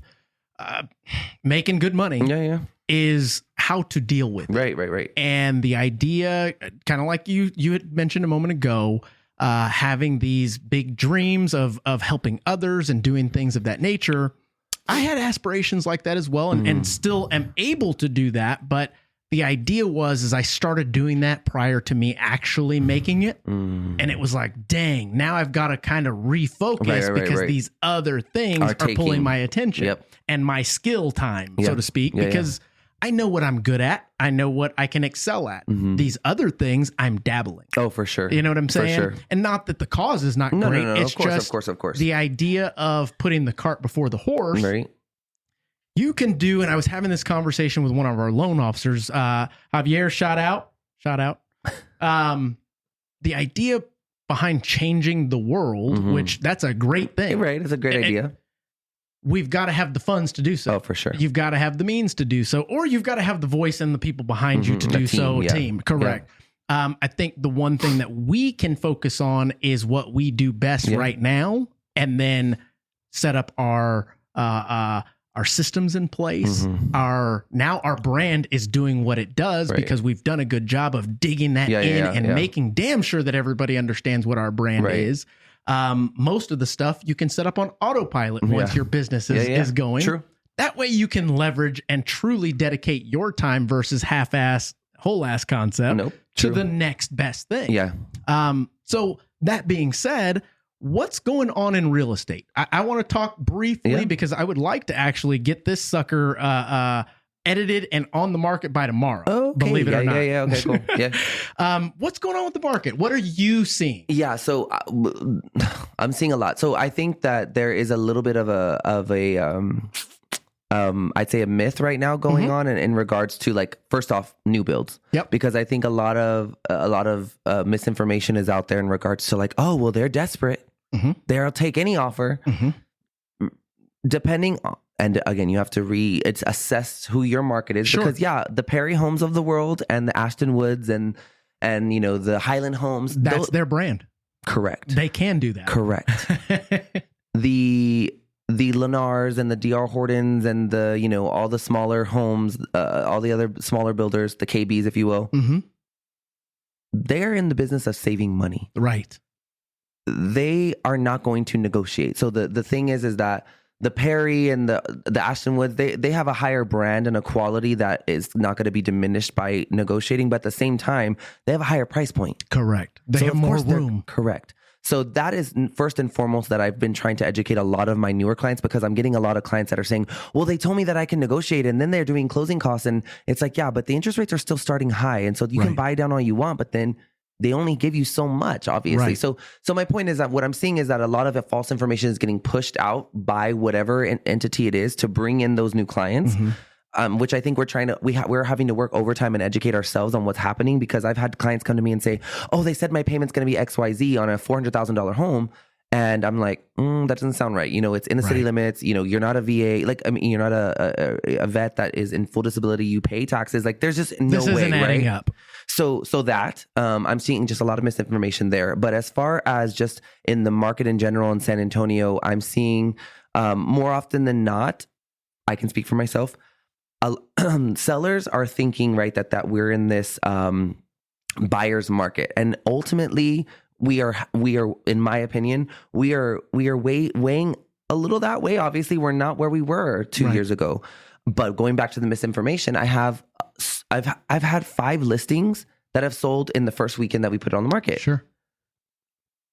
making good money is how to deal with it. Right. And the idea, kind of like you had mentioned a moment ago, having these big dreams of helping others and doing things of that nature. I had aspirations like that as well, and still am able to do that. But the idea was I started doing that prior to me actually making it. And it was like, dang, now I've got to kind of refocus because these other things are pulling my attention and my skill time, so to speak, because I know what I'm good at. I know what I can excel at. These other things I'm dabbling. Oh, for sure. You know what I'm saying? For sure. And not that the cause is not great. No. It's of course. The idea of putting the cart before the horse. Right. You can do, and I was having this conversation with one of our loan officers, Javier, shout out. The idea behind changing the world, which that's a great thing. Right, it's a great idea. We've got to have the funds to do so. Oh, for sure. You've got to have the means to do so, or you've got to have the voice and the people behind you to do so. Team, correct. Yeah. I think the one thing that we can focus on is what we do best right now, and then set up our systems in place. Our brand is doing what it does because we've done a good job of digging that in making damn sure that everybody understands what our brand is. Most of the stuff you can set up on autopilot once your business is going. True. That way you can leverage and truly dedicate your time versus half-ass, whole-ass concept to the next best thing. Yeah. So that being said, what's going on in real estate? I want to talk briefly because I would like to actually get this sucker edited and on the market by tomorrow. Okay. Believe it or not. Yeah. Okay. Cool. Yeah. What's going on with the market? What are you seeing? Yeah. So I'm seeing a lot. So I think that there is a little bit of I'd say a myth right now going on in regards to, like, first off, new builds. Yep. Because I think a lot of misinformation is out there in regards to, like, oh, well, they're desperate. They'll take any offer. Depending, And again, you have to it's assess who your market is, because the Perry Homes of the world and the Ashton Woods and the Highland Homes, that's their brand. Correct. They can do that. Correct. the Lennars and the DR Hortons and the all the smaller homes, all the other smaller builders, the KBs, if you will, they're in the business of saving money. Right. They are not going to negotiate. So the thing is that the Perry and the Ashton Woods, they have a higher brand and a quality that is not going to be diminished by negotiating. But at the same time, they have a higher price point. Correct. They have more room. Correct. So that is first and foremost that I've been trying to educate a lot of my newer clients, because I'm getting a lot of clients that are saying, well, they told me that I can negotiate, and then they're doing closing costs. And it's like, yeah, but the interest rates are still starting high. And so you can buy down all you want, but then they only give you so much, obviously. Right. So my point is that what I'm seeing is that a lot of false information is getting pushed out by whatever entity it is to bring in those new clients, which I think we're having to work overtime and educate ourselves on what's happening, because I've had clients come to me and say, oh, they said my payment's going to be XYZ on a $400,000 home. And I'm like, that doesn't sound right. It's in the city limits. You're not a VA. You're not a vet that is in full disability. You pay taxes. Like, there's just no way, this isn't adding up. So that I'm seeing just a lot of misinformation there. But as far as just in the market in general in San Antonio, I'm seeing more often than not, I can speak for myself. Sellers are thinking that we're in this buyer's market, and ultimately we are, in my opinion, we are weighing a little that way. Obviously, we're not where we were 2 years ago. But going back to the misinformation, I've had 5 listings that have sold in the first weekend that we put it on the market. Sure.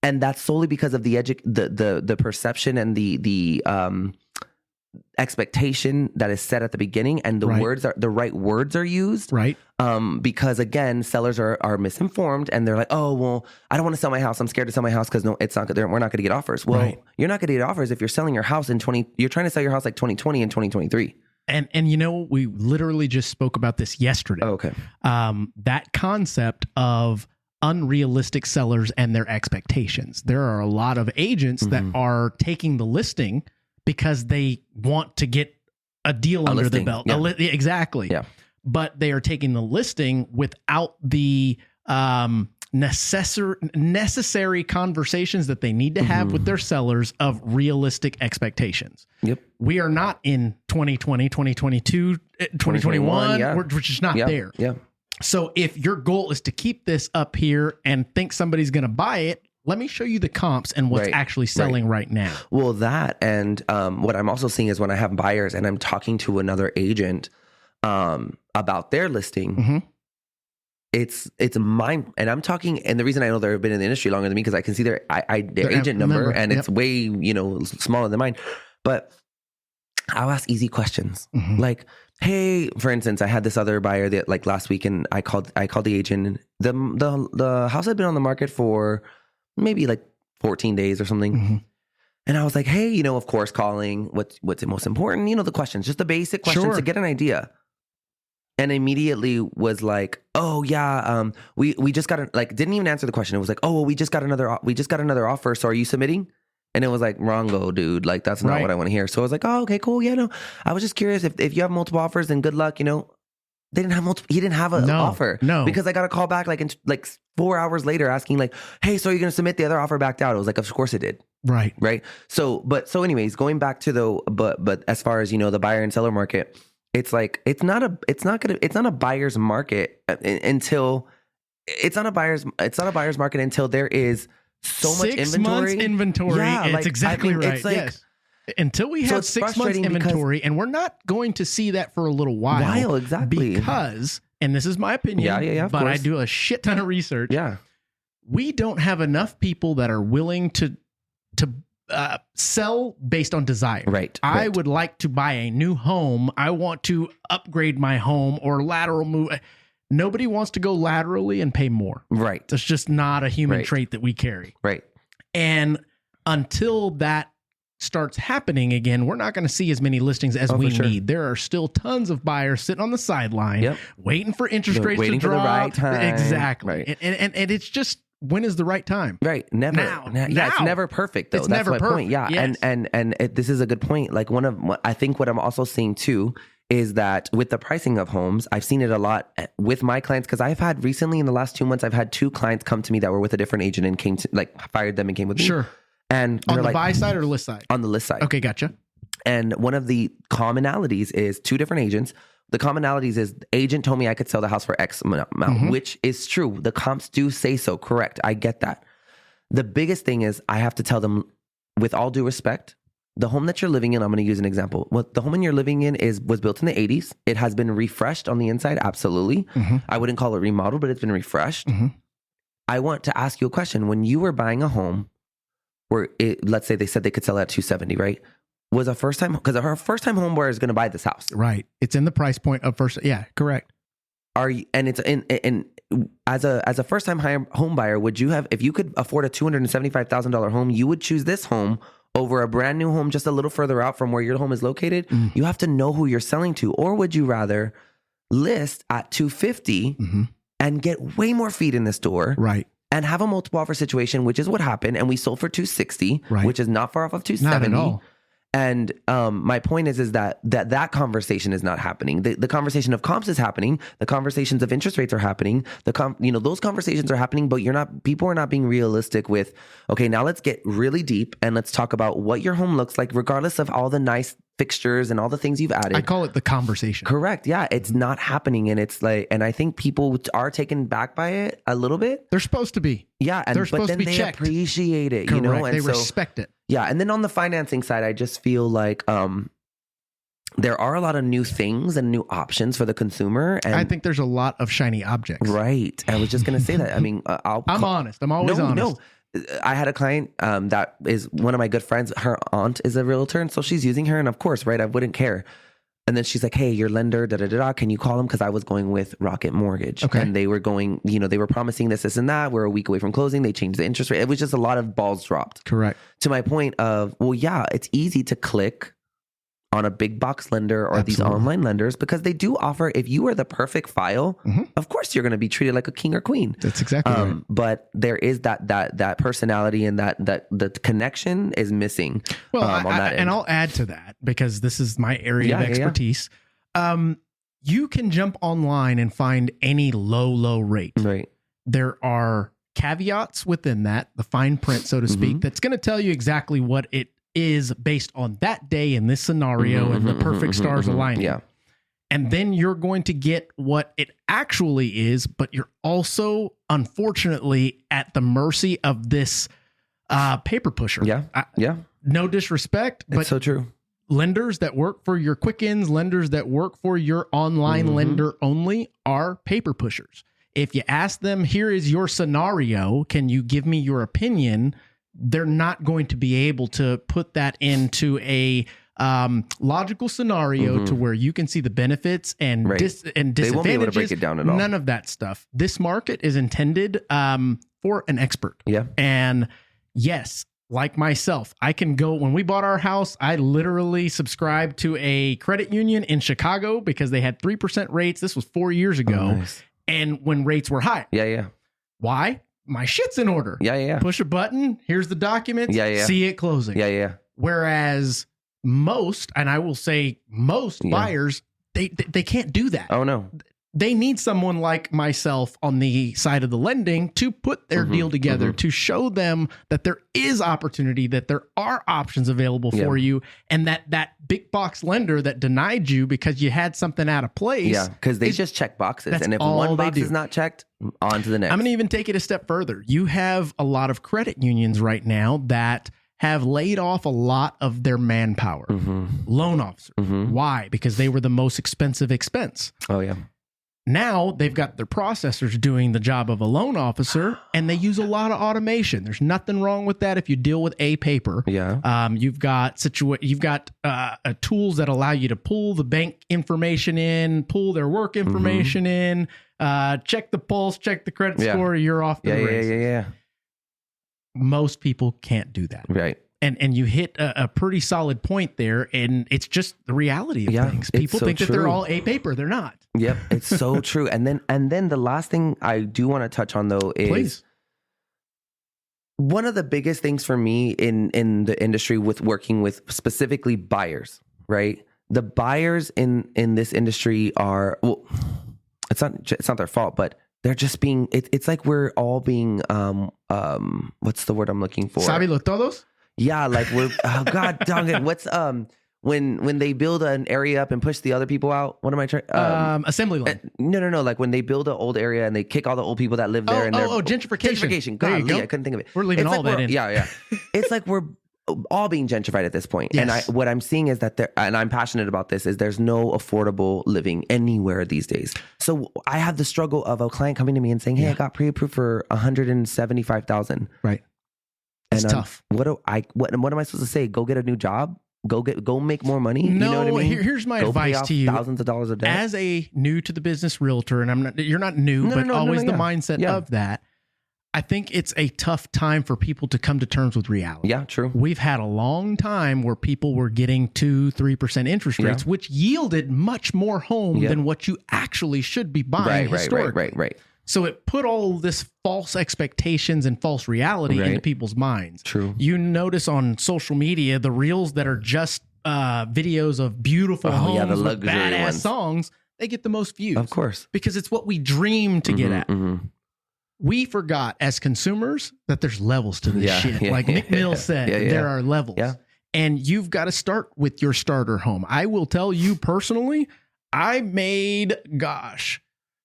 And that's solely because of the perception and the expectation that is set at the beginning, and the right words are used. Right. Because again, sellers are misinformed, and they're like, oh, well, I don't want to sell my house. I'm scared to sell my house because it's not good. We're not going to get offers. Well, you're not going to get offers if you're selling your house you're trying to sell your house like 2020 and 2023. And we literally just spoke about this yesterday. Oh, okay. That concept of unrealistic sellers and their expectations. There are a lot of agents that are taking the listing because they want to get a deal under the belt. Yeah. Exactly. Yeah. But they are taking the listing without the necessary conversations that they need to have with their sellers of realistic expectations. Yep. We are not in 2020, 2022, 2021. We're just not there. Yeah. So if your goal is to keep this up here and think somebody's going to buy it, let me show you the comps and what's actually selling right now. Well, that, and what I'm also seeing is when I have buyers and I'm talking to another agent about their listing, it's mine. And I'm talking, and the reason I know they've been in the industry longer than me, because I can see their agent number, and it's way, smaller than mine. But I'll ask easy questions. Like, hey, for instance, I had this other buyer that like last week, and I called the agent, and the house had been on the market for maybe like 14 days or something. And I was like, hey, of course, calling, what's the most important? The questions, just the basic questions to get an idea. And immediately was like, oh yeah, we just got didn't even answer the question. It was like, oh, well, we just got another offer. So are you submitting? And it was like, wrongo, dude. Like, that's not what I want to hear. So I was like, oh, okay, cool. Yeah, no, I was just curious if you have multiple offers, then good luck. They didn't have multiple. He didn't have an offer. No, because I got a call back like 4 hours later asking like, hey, so are you going to submit? The other offer backed out. I was like, of course it did. Right. So anyways, going back to but as far as the buyer and seller market, it's like it's not a buyer's market until there is so much inventory. 6 months inventory. Yeah, it's exactly right. It's like, yes. Until we have 6 months inventory, and we're not going to see that for a little while. Exactly. Because, and this is my opinion, but I do a shit ton of research. Yeah. We don't have enough people that are willing to sell based on desire. Right. I would like to buy a new home. I want to upgrade my home or lateral move. Nobody wants to go laterally and pay more. Right. That's just not a human trait that we carry. Right. And until that starts happening again, we're not going to see as many listings as we need. There are still tons of buyers sitting on the sideline, waiting for interest rates to drop. For the right time. Exactly. And it's just when is the right time? Right. Never. Now. Yeah. It's never perfect though. It's That's never my perfect. point. Yeah. Yes. And this is a good point. Like I think what I'm also seeing too is that with the pricing of homes, I've seen it a lot with my clients, because I've had recently in the last 2 months, I've had 2 clients come to me that were with a different agent and came to fired them and came with me. Sure. And on the buy side or list side? On the list side. Okay, gotcha. And one of the commonalities is 2 different agents. The commonalities is the agent told me I could sell the house for X amount, which is true. The comps do say so. Correct. I get that. The biggest thing is I have to tell them, with all due respect, the home that you're living in, I'm going to use an example. The home you're living in was built in the 80s. It has been refreshed on the inside. Absolutely. I wouldn't call it remodeled, but it's been refreshed. I want to ask you a question. When you were buying a home where let's say they said they could sell it at 270, right? Was a first time, because her first time home buyer is going to buy this house. Right. It's in the price point of first. Yeah, correct. And it's in as a first time home buyer, would you have, if you could afford a $275,000 home, you would choose this home over a brand new home just a little further out from where your home is located? You have to know who you're selling to. Or would you rather list at 250 and get way more feet in this door? Right. And have a multiple offer situation, which is what happened. And we sold for 260, right, which is not far off of 270. Not at all. And my point is that conversation is not happening. The conversation of comps is happening. The conversations of interest rates are happening. Those conversations are happening, but people are not being realistic with, okay, now let's get really deep and let's talk about what your home looks like, regardless of all the nice fixtures and all the things you've added. I call it the conversation. Correct. Yeah. It's not happening. And it's like, and I think people are taken back by it a little bit. They're supposed to be. Yeah. They're supposed to be checked. Appreciate it, Correct. And they respect it. Yeah. And then on the financing side, I just feel like there are a lot of new things and new options for the consumer. And I think there's a lot of shiny objects. Right. I was just going to say that. I mean, I'm honest. I'm always honest. No. I had a client that is one of my good friends. Her aunt is a realtor, and so she's using her. And of course, right, I wouldn't care. And then she's like, "Hey, your lender, can you call him?" Because I was going with Rocket Mortgage, okay, and they were going, they were promising this, and that. We're a week away from closing. They changed the interest rate. It was just a lot of balls dropped. Correct. To my point of, well, yeah, it's easy to click on a big box lender or these online lenders, because they do offer, if you are the perfect file, of course you're going to be treated like a king or queen. That's exactly right. But there is that personality, and that the connection is missing. Well, on that end. And I'll add to that, because this is my area of expertise. Yeah. You can jump online and find any low rate. Right. There are caveats within that, the fine print, so to speak, that's going to tell you exactly what it is based on that day in this scenario and the perfect stars aligning. Yeah. And then you're going to get what it actually is, but you're also, unfortunately, at the mercy of this paper pusher. Yeah. No disrespect, but it's so true. Lenders that work for your Quickens, lenders that work for your online lender only are paper pushers. If you ask them, here is your scenario, can you give me your opinion? They're not going to be able to put that into a logical scenario to where you can see the benefits and disadvantages. They won't be able to break it down at all. None of that stuff. This market is intended for an expert. Yeah. And yes, like myself, I can go, when we bought our house, I literally subscribed to a credit union in Chicago because they had 3% rates. This was 4 years ago. Oh, nice. And when rates were high. Yeah. Why? My shit's in order. Yeah. Push a button. Here's the documents. Yeah. See it closing. Yeah. Whereas most, and I will say most buyers, they can't do that. Oh no. They need someone like myself on the side of the lending to put their deal together, to show them that there is opportunity, that there are options available for you, and that big box lender that denied you because you had something out of place. Yeah, because they just check boxes. And if one box is not checked, on to the next. I'm going to even take it a step further. You have a lot of credit unions right now that have laid off a lot of their manpower, loan officers. Why? Because they were the most expensive expense. Oh, yeah. Now they've got their processors doing the job of a loan officer, and they use a lot of automation. There's nothing wrong with that if you deal with a paper. Yeah. You've got tools that allow you to pull the bank information in, pull their work information in, check the pulse, check the credit score. You're off the race. Yeah. Most people can't do that. Right. And you hit a pretty solid point there, and it's just the reality of things. People think that they're all a paper. They're not. Yep, it's so true. And then the last thing I do want to touch on, though, is One of the biggest things for me in the industry with working with specifically buyers, right? The buyers in this industry are, well, it's not their fault, but they're just being, it's like we're all being, what's the word I'm looking for? Sábelo todos? Yeah, like we're, oh God, dang it. What's, when they build an area up and push the other people out, what am I trying? Assembly line. No. Like when they build an old area and they kick all the old people that live there. Gentrification. Gentrification. Golly, I couldn't think of it. We're leaving all that in. Yeah. It's like we're all being gentrified at this point. Yes. And what I'm seeing is that and I'm passionate about this, is there's no affordable living anywhere these days. So I have the struggle of a client coming to me and saying, hey, I got pre-approved for $175,000. Right. It's tough. What am I supposed to say? Go get a new job? Go make more money? No, you know what I mean? Here's my Go advice to you. Thousands of dollars a day. As a new to the business realtor, and you're not new, but always the mindset of that. I think it's a tough time for people to come to terms with reality. Yeah, true. We've had a long time where people were getting 2-3% interest rates, which yielded much more home than what you actually should be buying historically. Right. So it put all this false expectations and false reality into people's minds. True. You notice on social media, the reels that are just videos of beautiful homes the with badass songs, they get the most views. Of course. Because it's what we dream to get at. We forgot as consumers that there's levels to this shit. Like Nick Mill said, there are levels. Yeah. And you've got to start with your starter home. I will tell you personally, I made,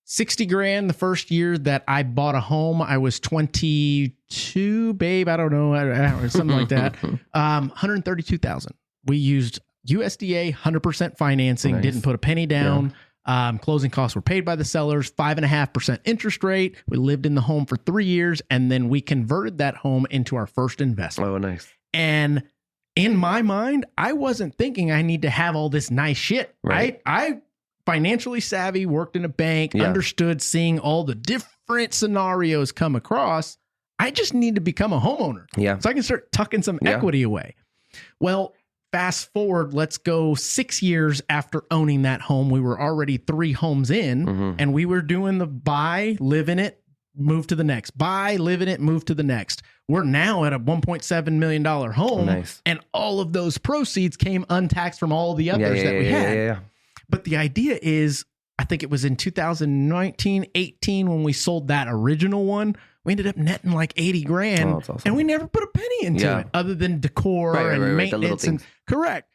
$60,000 the first year that I bought a home. I was 22, babe. I don't know, something like that. 132,000. We used USDA 100% financing. Didn't put a penny down. Closing costs were paid by the sellers. 5.5% interest rate. We lived in the home for 3 years, and then we converted that home into our first investment. Oh, nice. And in my mind, I wasn't thinking I need to have all this nice shit. Right? I financially savvy, worked in a bank, understood seeing all the different scenarios come across. I just need to become a homeowner. Yeah. So I can start tucking some equity away. Well, fast forward, let's go 6 years after owning that home. We were already 3 homes in, and we were doing the buy, live in it, move to the next. Buy, live in it, move to the next. We're now at a $1.7 million home, and all of those proceeds came untaxed from all the others that we had. But the idea is, I think it was in 2019, 18, when we sold that original one, we ended up netting like $80,000, awesome. And we never put a penny into it other than decor and maintenance. And correct.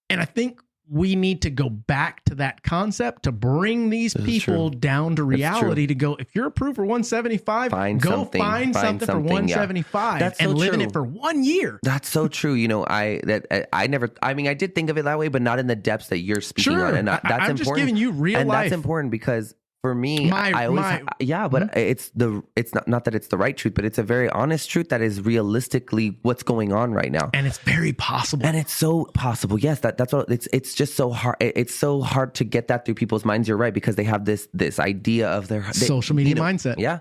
And I think we need to go back to that concept to bring these people down to reality, to go, if you're approved for 175, find something for 175 and live in it for 1 year. That's so true. You know, I did think of it that way, but not in the depths that you're speaking on. And that's important. I'm just giving you real and life. That's important because for me, it's not that it's the right truth, but it's a very honest truth that is realistically what's going on right now. And it's very possible. And it's so possible. Yes, that's what it's just so hard. It's so hard to get that through people's minds. You're right, because they have this idea of their social media mindset. Yeah.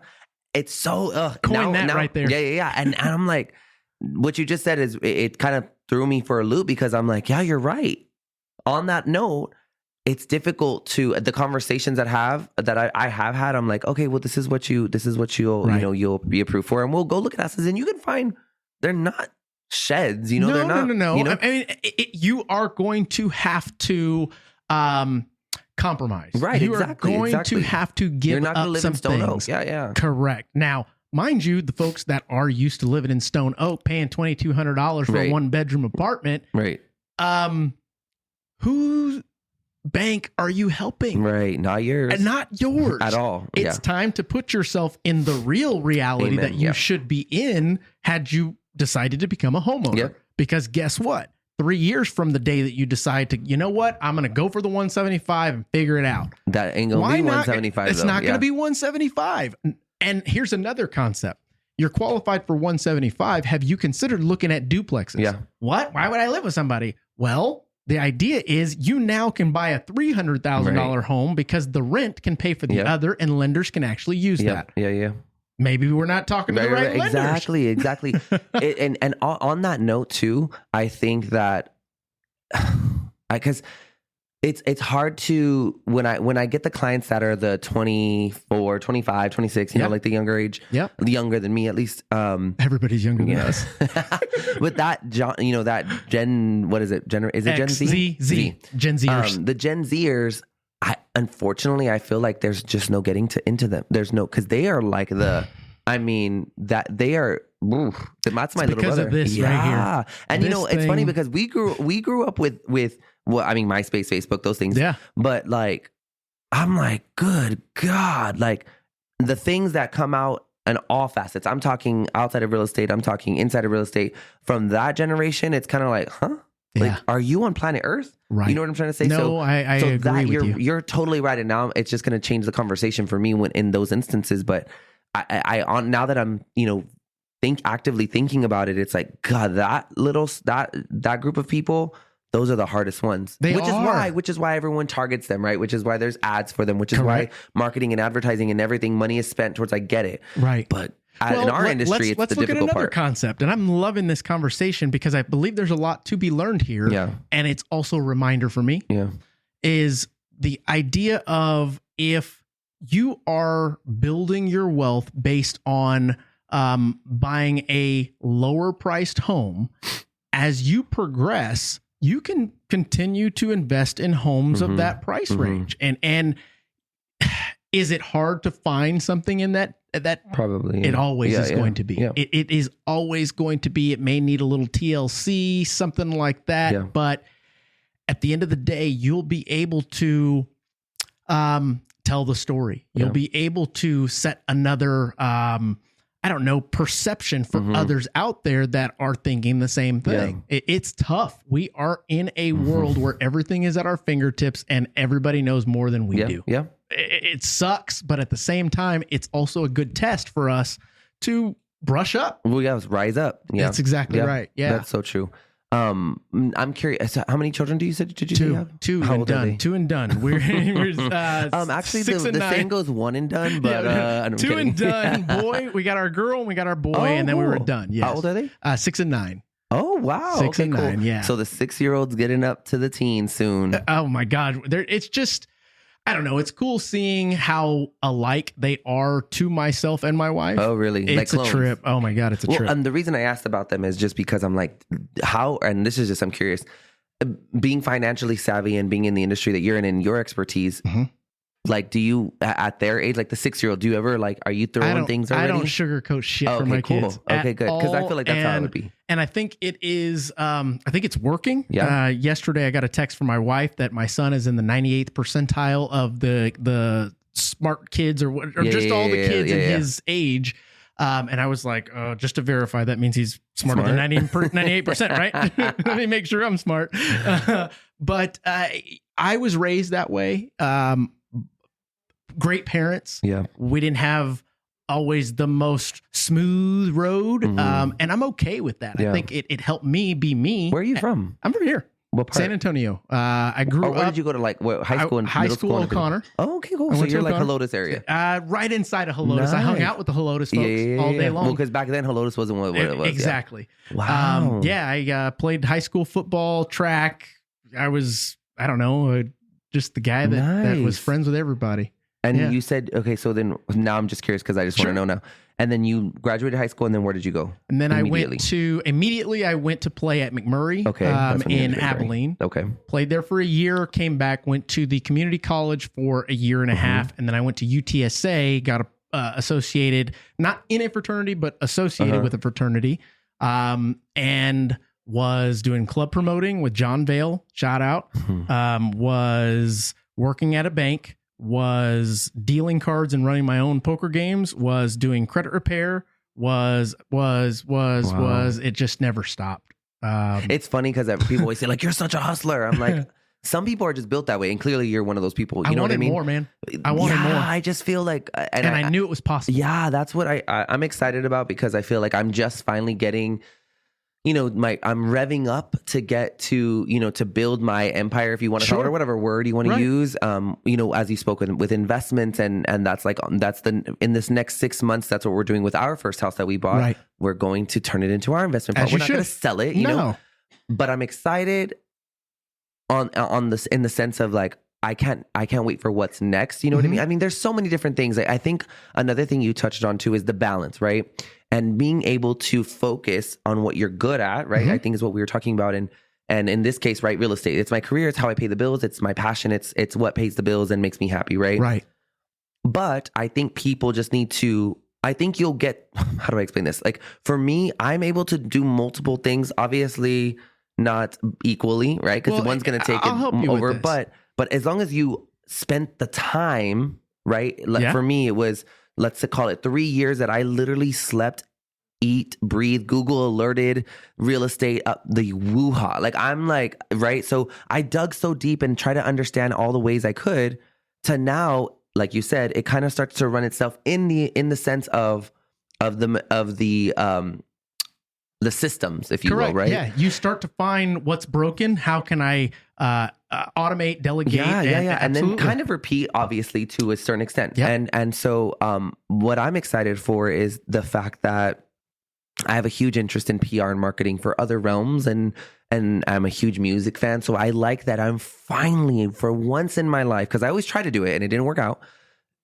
It's so coin that right there. Yeah. And I'm like, what you just said is it kind of threw me for a loop, because I'm like, yeah, you're right. On that note, it's difficult to the conversations that I have had. I'm like, okay, well, this is what you'll you'll be approved for, and we'll go look at houses, and you can find they're not sheds. You know, they're not. No. You know? I mean, you are going to have to compromise. Right. You are going to have to give You're not up gonna live some in Stone things. Oak. Yeah. Correct. Now, mind you, the folks that are used to living in Stone Oak, paying $2,200 for a 1-bedroom apartment. Right. Whose bank are you helping? Right. Not yours. Not yours. At all. It's time to put yourself in the real reality that you should be in had you decided to become a homeowner. Yep. Because guess what? 3 years from the day that you decide to, you know what? I'm going to go for the 175 and figure it out. That ain't going to be 175. It's not going to be 175. And here's another concept. You're qualified for 175. Have you considered looking at duplexes? Yeah. What? Why would I live with somebody? Well, the idea is you now can buy a $300,000 home because the rent can pay for the other, and lenders can actually use that. Yeah. Maybe we're not talking to the right lenders. Exactly. and on that note too, I think that because It's hard to, when I get the clients that are the 24, 25, 26, you know, like the younger age, younger than me at least. Everybody's younger than us. But that, you know, that Gen, what is it? Is it Gen Z? Gen Zers. The Gen Zers, unfortunately, I feel like there's just no getting into them. There's no, because they are like I mean, that they are, that's my little brother. Of this right here. And you know, it's funny because we grew up with, well, I mean, MySpace, Facebook, those things. Yeah. But like, I'm like, good God, like the things that come out in all facets. I'm talking outside of real estate. I'm talking inside of real estate. From that generation, it's kind of like, huh? Like, are you on planet Earth? Right. You know what I'm trying to say? No, I agree with you. You're totally right. And now it's just going to change the conversation for me in those instances. But I now that I'm, you know, actively thinking about it, it's like, God, that group of people, those are the hardest ones. Which is why everyone targets them, right? Which is why there's ads for them, which is why marketing and advertising and everything, money is spent towards, I get it. Right. But in our industry, it's the difficult part. Let's look at another concept. And I'm loving this conversation because I believe there's a lot to be learned here. Yeah. And it's also a reminder for me. Yeah. Is the idea of, if you are building your wealth based on buying a lower priced home, as you progress, you can continue to invest in homes of that price range. And is it hard to find something in that? Probably. It always is going to be. Yeah. It is always going to be. It may need a little TLC, something like that. Yeah. But at the end of the day, you'll be able to tell the story. You'll be able to set another perception for others out there that are thinking the same thing. It's tough. We are in a world where everything is at our fingertips and everybody knows more than we do. Yeah. It sucks, but at the same time, it's also a good test for us to brush up. Well, rise up. Yeah. That's exactly right. Yeah. That's so true. I'm curious. How many children did you have? Two How and old are done. they? 2 and done. We're actually 6 and the 9. saying goes 1 and done, but I'm 2 kidding. and done. Boy, we got our girl and we got our boy, and then we were done. Yes. How old are they? 6 and 9. Oh wow, 6 and 9. Yeah. So the 6-year-old's getting up to the teens soon. Oh my God, it's just, I don't know. It's cool seeing how alike they are to myself and my wife. Oh, really? It's a trip. Oh my God, it's a trip. And the reason I asked about them is just because I'm like, and this is just, I'm curious, being financially savvy and being in the industry that you're in your expertise, like, do you, at their age, like the 6-year-old, do you ever, like, are you throwing things already? I don't sugarcoat shit for my kids. Okay, good. Because I feel like that's how it would be. And I think it is, I think it's working. Yeah. Yesterday, I got a text from my wife that my son is in the 98th percentile of the smart kids or just all the kids in his age. And I was like, just to verify, that means he's smarter than 98%, right? Let me make sure I'm smart. But I was raised that way. Great parents. Yeah. We didn't have always the most smooth road. And I'm okay with that. Yeah. I think it helped me be me. Where are you from? I'm from here. What part? San Antonio. I grew up. Where did you go to, like, what, high school and high school O'Connor. Oh, okay, cool. So you're like Helotes area. Right inside of Helotes. I hung out with the Helotes folks all day long. Well, because back then Helotes wasn't what it was. Exactly. Wow. I played high school football, track. I was, I don't know, just the guy that was friends with everybody. And you said, okay, so then now I'm just curious because I just want to know now. And then you graduated high school, and then where did you go? And then I went to play at McMurray in Abilene. Okay. Played there for a year, came back, went to the community college for a year and a half. And then I went to UTSA, got associated, not in a fraternity, but associated with a fraternity. And was doing club promoting with John Vale, shout out. Was working at a bank. Was dealing cards and running my own poker games, was doing credit repair, was it just never stopped. It's funny because people always say, like, you're such a hustler. I'm like, some people are just built that way, and clearly you're one of those people. You know what I mean? More, man. I wanted more. I just feel like, and I knew it was possible. Yeah, that's what I'm excited about, because I feel like I'm just finally getting, I'm revving up to get to, to build my empire, if you want to call it, or whatever word you want to use. As you spoke with investments, and that's in this next 6 months, that's what we're doing with our first house that we bought. Right. We're going to turn it into our investment. We're not going to sell it, you know, but I'm excited. on this, in the sense of like, I can't wait for what's next. You know what I mean? I mean, there's so many different things. I think another thing you touched on too is the balance, right? And being able to focus on what you're good at, right? I think is what we were talking about. And in this case, right, real estate. It's my career. It's how I pay the bills. It's my passion. It's what pays the bills and makes me happy, right? Right. But I think people just need to, I think you'll get, how do I explain this? Like for me, I'm able to do multiple things, obviously not equally, right? Because one's going to take it over. But as long as you spent the time, right? Like for me, it was, let's call it 3 years that I literally slept, eat, breathe, Google alerted, real estate, the woo-ha. Like I'm like, right? So I dug so deep and tried to understand all the ways I could to now, like you said, it kind of starts to run itself in the sense of the systems, if you will, right? Yeah, you start to find what's broken. How can I automate, delegate? Yeah. And then kind of repeat, obviously, to a certain extent. Yeah. And so what I'm excited for is the fact that I have a huge interest in PR and marketing for other realms, and I'm a huge music fan. So I like that I'm finally, for once in my life, because I always try to do it and it didn't work out,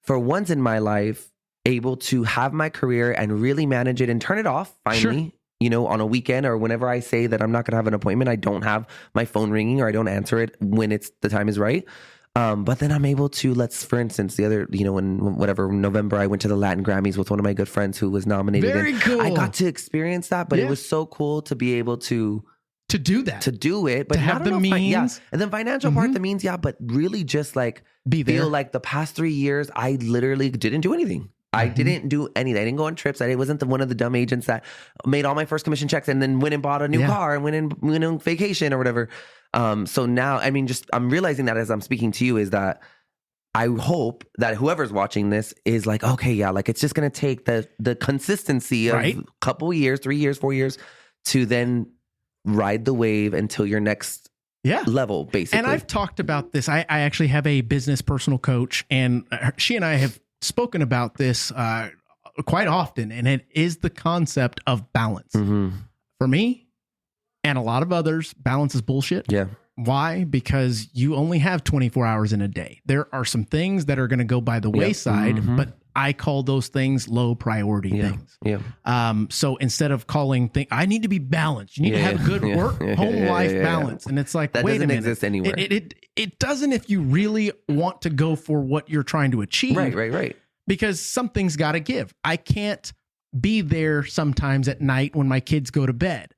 for once in my life, able to have my career and really manage it and turn it off finally. Sure. You know, on a weekend or whenever I say that I'm not going to have an appointment, I don't have my phone ringing or I don't answer it when the time is right. But then I'm able to, for instance, the other, you know, in November, I went to the Latin Grammys with one of my good friends who was nominated. Very cool. I got to experience that, but it was so cool to be able to do that, to do it, but to have the means. And then financial part, the means, but really just like feel like the past 3 years, I literally didn't do anything. I didn't do anything. I didn't go on trips. I wasn't one of the dumb agents that made all my first commission checks and then went and bought a new car and went on vacation or whatever. So now, I mean, I'm realizing that as I'm speaking to you is that I hope that whoever's watching this is like, okay, like it's just going to take the consistency of a couple years, 3 years, 4 years to then ride the wave until your next level, basically. And I've talked about this. I actually have a business personal coach, and she and I have spoken about this quite often, and it is the concept of balance. For me and a lot of others, balance is bullshit. Yeah. Why? Because you only have 24 hours in a day. There are some things that are going to go by the wayside, but I call those things low priority things. So instead of calling I need to be balanced. You need to have good work, home life balance. And it's like, that wait a minute. That doesn't exist anywhere. It doesn't if you really want to go for what you're trying to achieve. Right. Because something's got to give. I can't be there sometimes at night when my kids go to bed.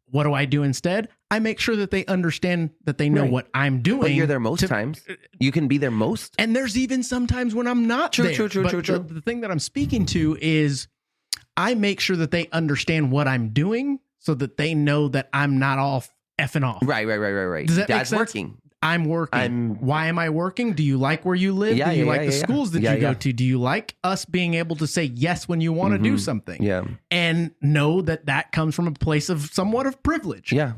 What do I do instead? I make sure that they understand, that they know what I'm doing. But you're there most times. You can be there most. And there's even sometimes when I'm not there. True. The thing that I'm speaking to is I make sure that they understand what I'm doing so that they know that I'm not all effing off. Right. Does that make sense? Working. I'm working. Why am I working? Do you like where you live? Do you like the schools that you go to? Do you like us being able to say yes when you want to do something? Yeah. And know that comes from a place of somewhat of privilege. Yeah.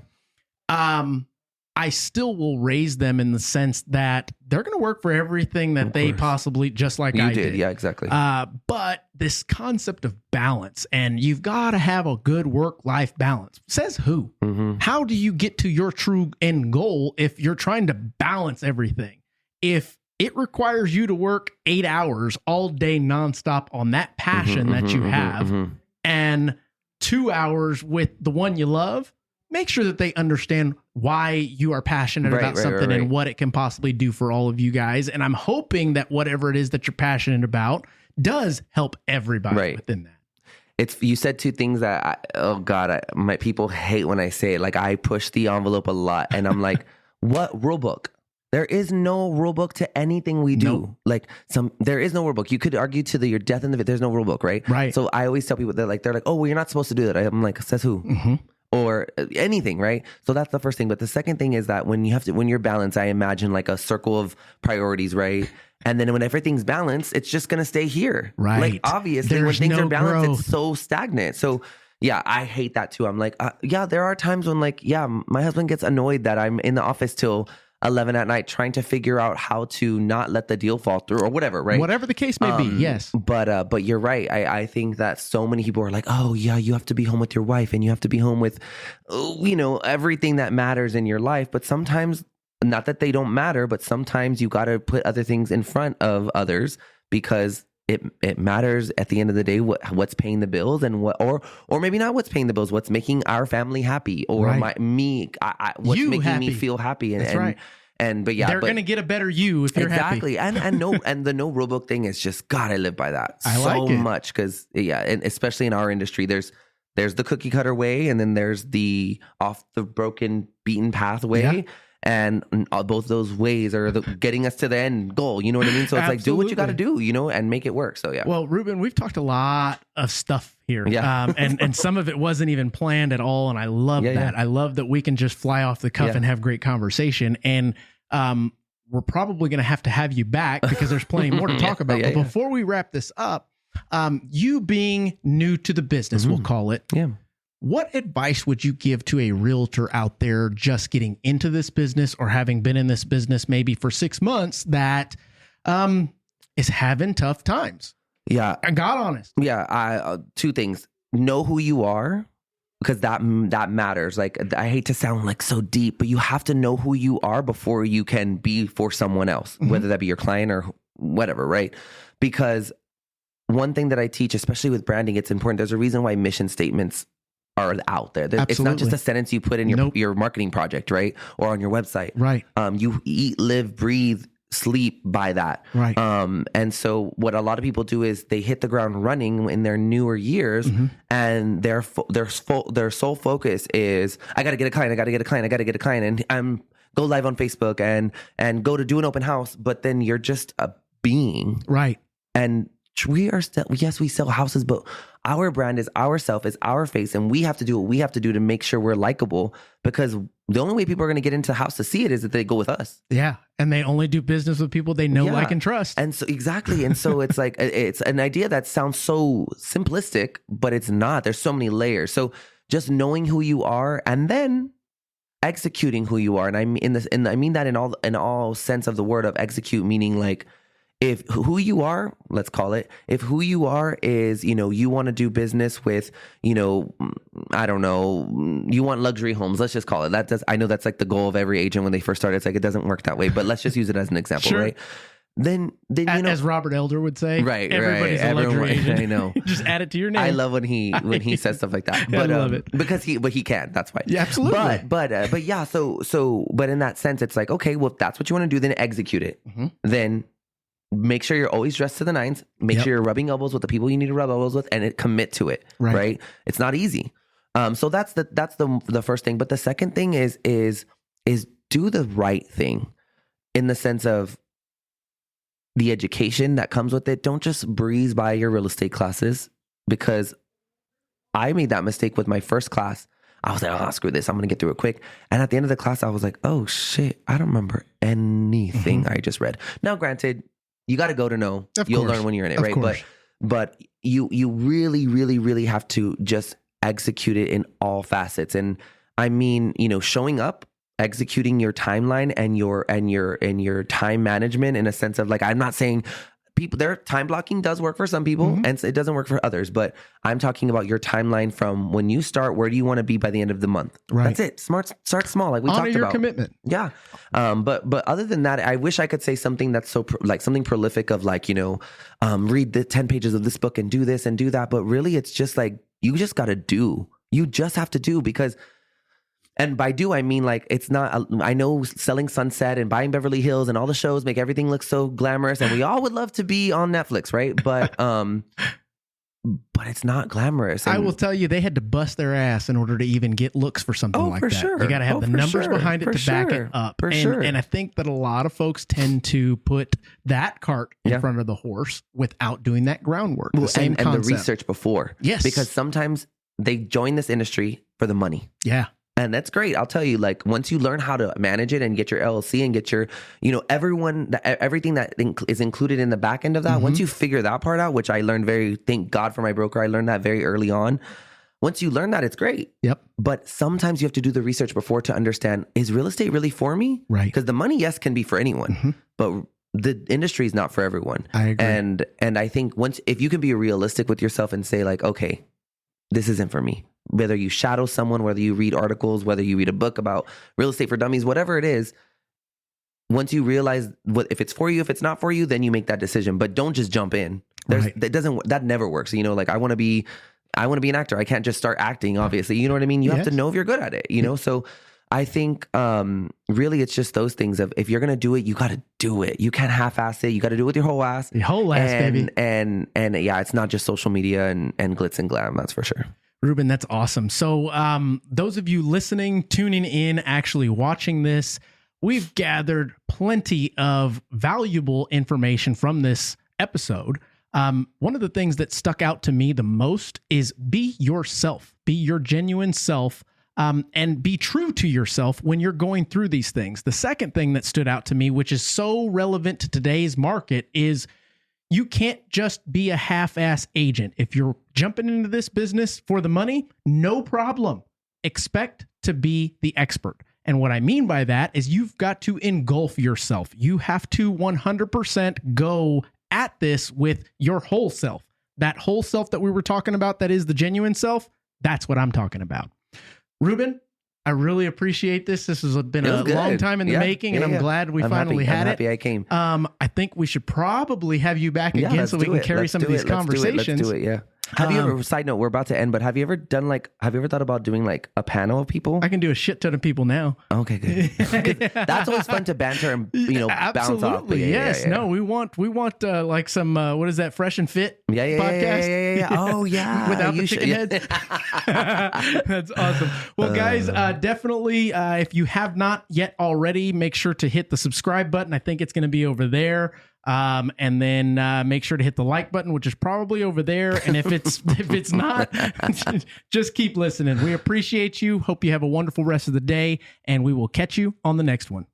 I still will raise them in the sense that they're going to work for everything that they possibly, just like I did. Yeah, exactly. But this concept of balance, and you've got to have a good work-life balance. Says who? How do you get to your true end goal if you're trying to balance everything? If it requires you to work 8 hours all day nonstop on that passion that you have and 2 hours with the one you love, make sure that they understand why you are passionate about something and what it can possibly do for all of you guys. And I'm hoping that whatever it is that you're passionate about does help everybody within that. You said two things that my people hate when I say it. Like, I push the envelope a lot, and I'm like, what rule book? There is no rule book to anything we do. Nope. There is no rule book. You could argue to your death in the there's no rule book, right? Right. So I always tell people they're like, oh, well, you're not supposed to do that. I'm like, says who? Or anything, right? So that's the first thing. But the second thing is that when you're balanced, I imagine like a circle of priorities, right? And then when everything's balanced, it's just going to stay here. Right. Like, obviously, when things are balanced, it's so stagnant. So yeah, I hate that too. I'm like, there are times when my husband gets annoyed that I'm in the office till 11 at night trying to figure out how to not let the deal fall through or whatever, right? Whatever the case may be, yes. But you're right. I think that so many people are like, oh yeah, you have to be home with your wife and you have to be home with, everything that matters in your life. But sometimes not that they don't matter, but sometimes you got to put other things in front of others because it matters at the end of the day what's paying the bills and or maybe not what's paying the bills, what's making our family happy or what's you making happy. Me feel happy. That's right. But yeah, they're going to get a better you if you're happy. Exactly. And the no rule book thing is just, God, I live by that so much. Cause and especially in our industry, there's the cookie cutter way and then there's the off the broken beaten path way. Yeah. And both those ways are getting us to the end goal. You know what I mean? So it's like, do what you got to do, and make it work. So yeah. Well, Ruben, we've talked a lot of stuff here. Yeah. And some of it wasn't even planned at all. And I love that. Yeah. I love that we can just fly off the cuff and have great conversation. And we're probably going to have you back because there's plenty more to talk about. But before we wrap this up, you being new to the business, we'll call it. Yeah. What advice would you give to a realtor out there just getting into this business or having been in this business maybe for 6 months that is having tough times? Yeah. I got honest. Yeah. Two things. Know who you are because that matters. Like, I hate to sound like so deep, but you have to know who you are before you can be for someone else, whether that be your client or whatever, right? Because one thing that I teach, especially with branding, it's important. There's a reason why mission statements are out there. It's not just a sentence you put in your marketing project, right? Or on your website. Right. You eat, live, breathe, sleep by that. Right. And so what a lot of people do is they hit the ground running in their newer years and their sole focus is, I got to get a client and go live on Facebook and go to do an open house. But then you're just a being. Right. And we are still, yes, we sell houses, but our brand is ourself, is our face, and we have to do what we have to do to make sure we're likable because the only way people are going to get into the house to see it is that they go with us. Yeah. And they only do business with people they know, like, and trust. And so, exactly. And so it's like, it's an idea that sounds so simplistic, but it's not. There's so many layers. So just knowing who you are and then executing who you are. And I mean that in all sense of the word of execute, meaning like, if who you are, let's call it, if who you are is, you want to do business with, I don't know, you want luxury homes, let's just call it. I know that's like the goal of every agent when they first start. It's like, it doesn't work that way, but let's just use it as an example, right? Then as Robert Elder would say, right, everybody's a luxury agent. I know. Just add it to your name. I love when he says stuff like that. But I love it because he can. That's why. Yeah, absolutely. But yeah. But in that sense, it's like, okay, well, if that's what you want to do, then execute it. Then make sure you're always dressed to the nines. Make sure you're rubbing elbows with the people you need to rub elbows with, and commit to it. Right? It's not easy. So that's the first thing. But the second thing is do the right thing, in the sense of the education that comes with it. Don't just breeze by your real estate classes, because I made that mistake with my first class. I was like, oh, screw this, I'm going to get through it quick. And at the end of the class, I was like, oh shit, I don't remember anything I just read. Now, granted, you got to go to know. You'll learn when you're in it, right? But you really, really, really have to just execute it in all facets. And I mean, showing up, executing your timeline and your time management, in a sense of like, I'm not saying their time blocking does work for some people and it doesn't work for others, but I'm talking about your timeline from when you start, where do you want to be by the end of the month? Right. That's it. Start small. Like we talked about. Honor your commitment. Yeah. But other than that, I wish I could say something that's so like something prolific of like, read the 10 pages of this book and do this and do that. But really it's just like, you just got to do. You just have to do, because, and by do, I mean like, it's not, I know Selling Sunset and Buying Beverly Hills and all the shows make everything look so glamorous, and we all would love to be on Netflix, right? But it's not glamorous. And I will tell you, they had to bust their ass in order to even get looks for something like that. Sure. You got to have the numbers behind it to back it up. And I think that a lot of folks tend to put that cart in front of the horse without doing that groundwork. The same concept. And the research before. Yes. Because sometimes they join this industry for the money. Yeah. And that's great. I'll tell you, like, once you learn how to manage it and get your LLC and get your, everything that is included in the back end of that, once you figure that part out, which I learned thank God for my broker, I learned that very early on. Once you learn that, it's great. Yep. But sometimes you have to do the research before to understand, is real estate really for me? Right. Because the money, yes, can be for anyone, but the industry is not for everyone. I agree. And I think if you can be realistic with yourself and say like, okay, this isn't for me. Whether you shadow someone, whether you read articles, whether you read a book about real estate for dummies, whatever it is, once you realize if it's for you, if it's not for you, then you make that decision. But don't just jump in. That never works. You know, like I want to be an actor. I can't just start acting, obviously. You know what I mean? You have to know if you're good at it, you know? So I think really it's just those things of if you're going to do it, you got to do it. You can't half-ass it. You got to do it with your whole ass. Your whole ass, baby. And yeah, it's not just social media and glitz and glam. That's for sure. Ruben, that's awesome. So those of you listening, tuning in, actually watching this, we've gathered plenty of valuable information from this episode. One of the things that stuck out to me the most is be yourself, be your genuine self, and be true to yourself when you're going through these things. The second thing that stood out to me, which is so relevant to today's market, is you can't just be a half-ass agent. If you're jumping into this business for the money, no problem. Expect to be the expert. And what I mean by that is you've got to engulf yourself. You have to 100% go at this with your whole self. That whole self that we were talking about, that is the genuine self, that's what I'm talking about. Ruben, I really appreciate this. This has been a long time in the making, and I'm glad we finally had it. I'm happy I came. I think we should probably have you back again so we can carry some of these conversations. Let's do it, yeah. Have you ever, side note, we're about to end, but have you ever thought about doing like a panel of people? I can do a shit ton of people now. Okay, good. That's always fun to banter and, bounce off. Yes. No, we want like some, what is that, Fresh and Fit podcast? Yeah. Oh, yeah. Without the chicken heads. That's awesome. Well, guys, definitely, if you have not yet already, make sure to hit the subscribe button. I think it's going to be over there. And then make sure to hit the like button, which is probably over there. And if it's not, just keep listening. We appreciate you. Hope you have a wonderful rest of the day, and we will catch you on the next one.